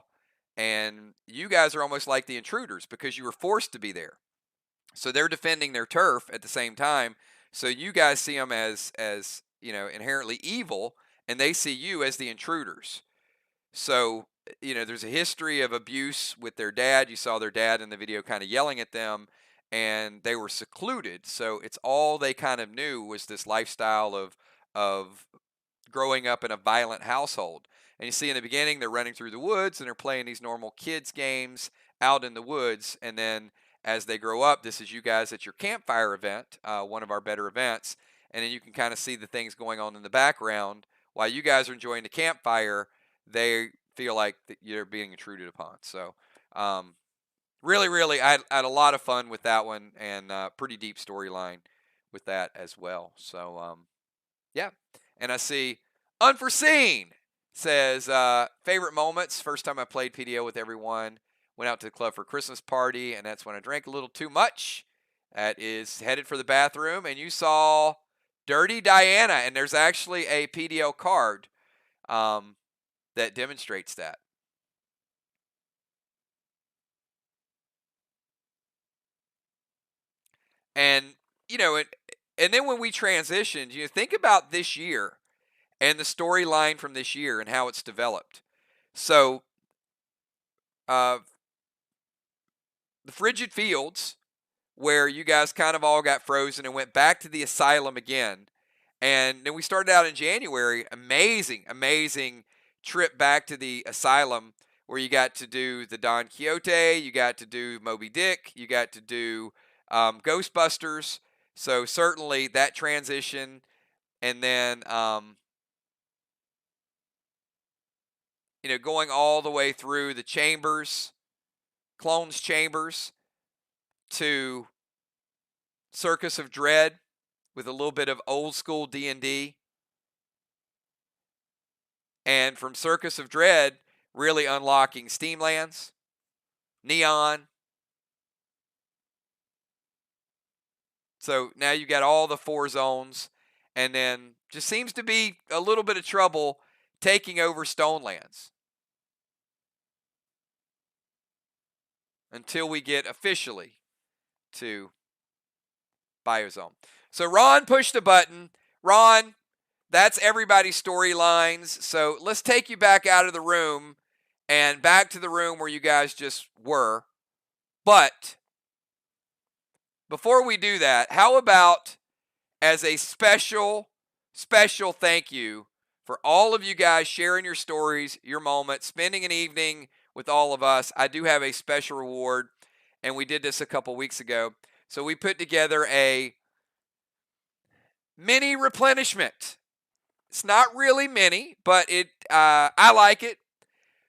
and you guys are almost like the intruders because you were forced to be there. So they're defending their turf at the same time. So you guys see them as inherently evil, and they see you as the intruders. So, there's a history of abuse with their dad. You saw their dad in the video kind of yelling at them, and they were secluded. So it's all they kind of knew was this lifestyle of growing up in a violent household. And you see in the beginning, they're running through the woods, and they're playing these normal kids games out in the woods. And then as they grow up, this is you guys at your campfire event, one of our better events. And then you can kind of see the things going on in the background. While you guys are enjoying the campfire, they feel like that you're being intruded upon. So really, I had a lot of fun with that one, and pretty deep storyline with that as well. So, yeah. And I see Unforeseen says, favorite moments, first time I played PDO with everyone, went out to the club for a Christmas party, and that's when I drank a little too much. That is headed for the bathroom, and you saw Dirty Diana, and there's actually a PDO card that demonstrates that. And, and then when we transitioned, think about this year and the storyline from this year and how it's developed. So, the Frigid Fields, where you guys kind of all got frozen and went back to the asylum again. And then we started out in January, amazing trip back to the asylum where you got to do the Don Quixote, you got to do Moby Dick, you got to do Ghostbusters. So certainly that transition, and then going all the way through the chambers, Clone's Chambers, to Circus of Dread with a little bit of old school D&D. And from Circus of Dread, really unlocking Steamlands, Neon. So now you got all the 4 zones, and then just seems to be a little bit of trouble taking over Stonelands until we get officially to BioZone. So Ron pushed the button. Ron, that's everybody's storylines. So let's take you back out of the room and back to the room where you guys just were. But before we do that, how about as a special thank you for all of you guys sharing your stories, your moments, spending an evening with all of us. I do have a special reward, and we did this a couple weeks ago. So we put together a mini replenishment. It's not really mini, but I like it.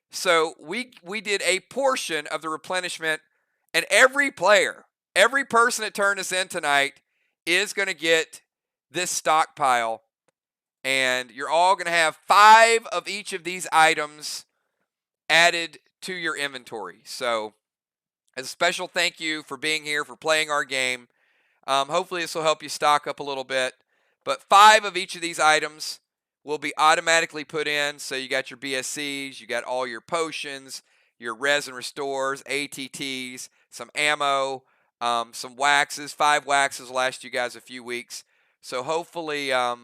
So we did a portion of the replenishment, and every player, every person that turned us in tonight is going to get this stockpile, and you're all going to have 5 of each of these items added to your inventory. So as a special thank you for being here, for playing our game. Hopefully this will help you stock up a little bit. But 5 of each of these items will be automatically put in. So you got your BSCs, you got all your potions, your resin restores, ATTs, some ammo, some waxes. 5 waxes will last you guys a few weeks. So hopefully, I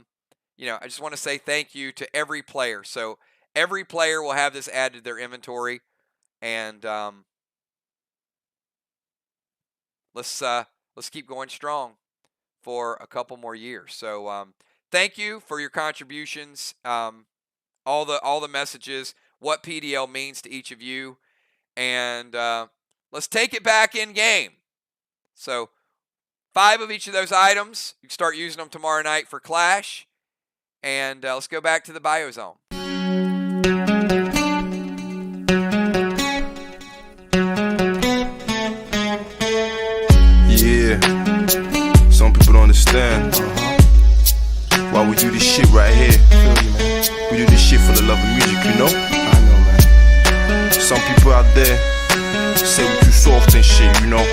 just want to say thank you to every player. So every player will have this added to their inventory. And let's keep going strong for a couple more years. So thank you for your contributions, all the messages, what PDL means to each of you, and let's take it back in game. So 5 of each of those items, you can start using them tomorrow night for Clash, and let's go back to the BioZone. Yeah, some people don't understand why we do this shit right here. We do this shit for the love of music, you know? I know, man. Some people out there say we too soft and shit, you know?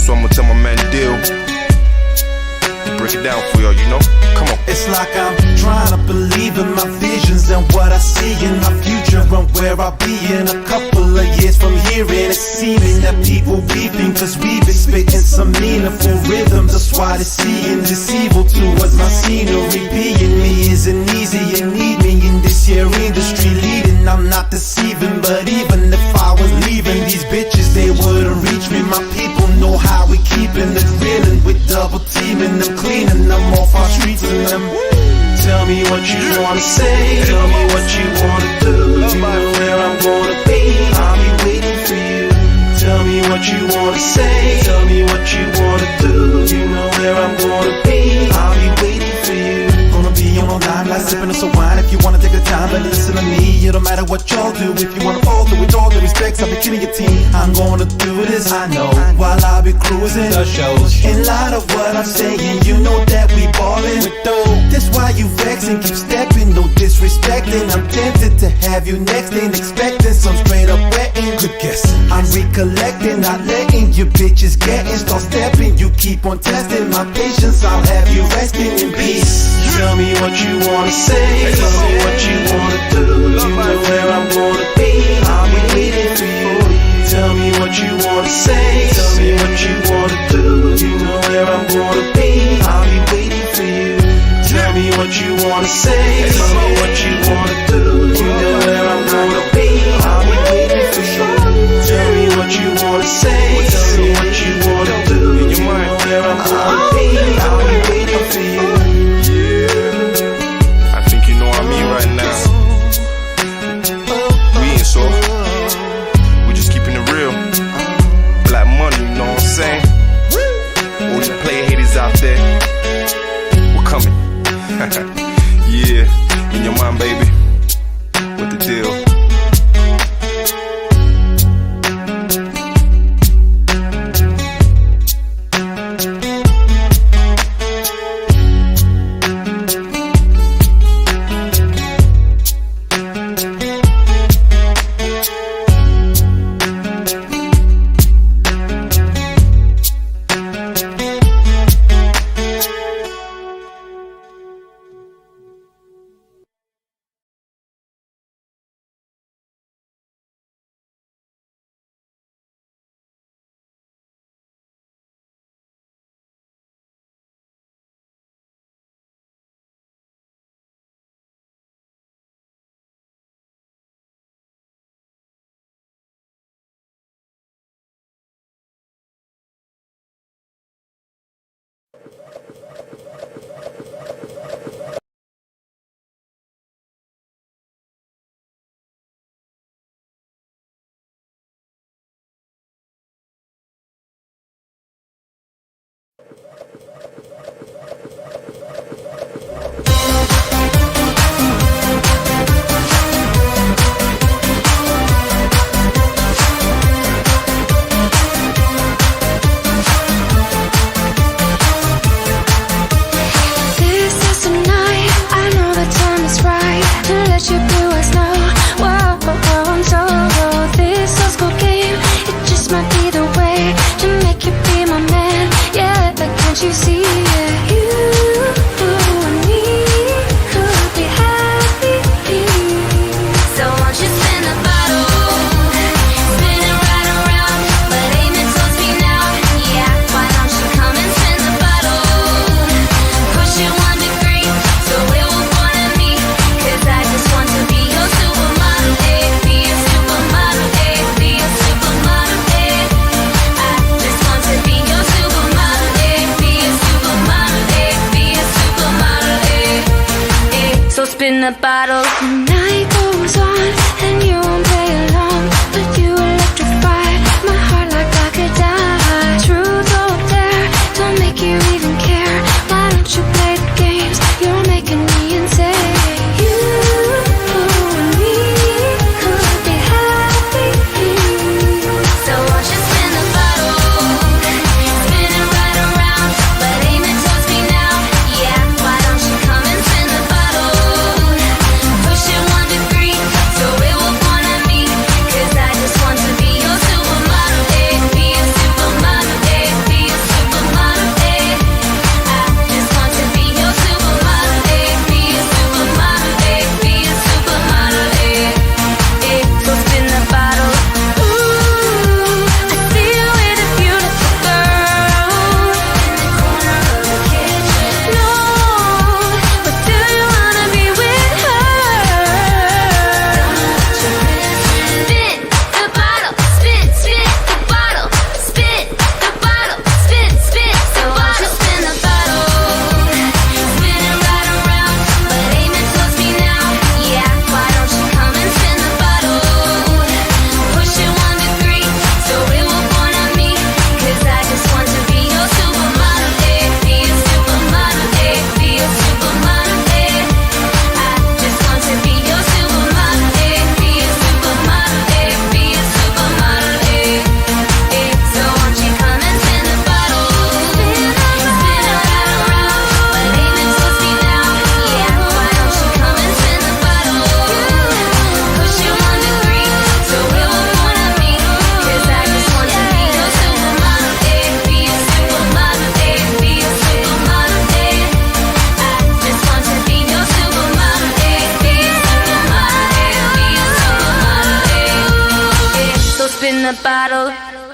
So I'm gonna tell my man Deal to break it down for y'all, you know? Come on. It's like I'm trying to believe in my visions and what I see in my future and where I'll be in a couple of years from here. And it's seeming that people weeping cause we've been spitting some meaningful rhythms. That's why they're seeing this evil towards my scenery. Being me isn't easy, you need me in this here industry leading. I'm not deceiving, but even if I was leaving, these bitches, they wouldn't reach me. My people know how we keeping it reeling with double teaming them, cleaning them off our streets and them. Tell me what you wanna say, tell me what you wanna do. You know where I'm gonna be, I'll be waiting for you. Tell me what you wanna say, tell me what you wanna do. You know where I'm gonna be, I'll be waiting for you. Gonna be on a limelight, sipping on some wine. If you wanna take the time, but listen to me. It don't matter what y'all do. If you wanna fall through with all the respects, I'll be killing your team. I'm gonna do this, I know, while I'll be cruising the shows. In light of what I'm saying, you know that we ballin' with dough. That's why you vexing, keep stepping, no disrespecting. I'm tempted to have you next, ain't expecting some straight up wetting. Good guess, I'm recollecting, not letting you bitches getting. Start stepping, you keep on testing my patience. I'll have you resting in peace. Tell me what you wanna say, tell me what you wanna do. You know where I'm gonna be, I'll be waiting for you. Tell me what you wanna say, tell me what you wanna do. You know where I'm gonna be, I'll be waiting for you. Tell me what you wanna say, tell me what you wanna do. You know where I'm gonna be, I'll be waiting for you. Tell me what you wanna say, tell me what you wanna do. You know where I'm gonna be, I'll be waiting for you. I think you know what I mean right now. We ain't so. We just keeping it real. Black money, you know what I'm saying? All you player haters out there, we're coming. Yeah, in your mind, baby. What the deal? Spin the bottle. The night goes on and you won't play along, but you electrify my heart like I could die. Truth or dare, don't make you even care. Why don't you play the games? You're making me insane. You and me could be happy. So won't you spin the bottle, spin it right around, but aim it towards me now. Yeah, why don't you come and spin the bottle? Push it 1 degree, so it will point at spin the bottle.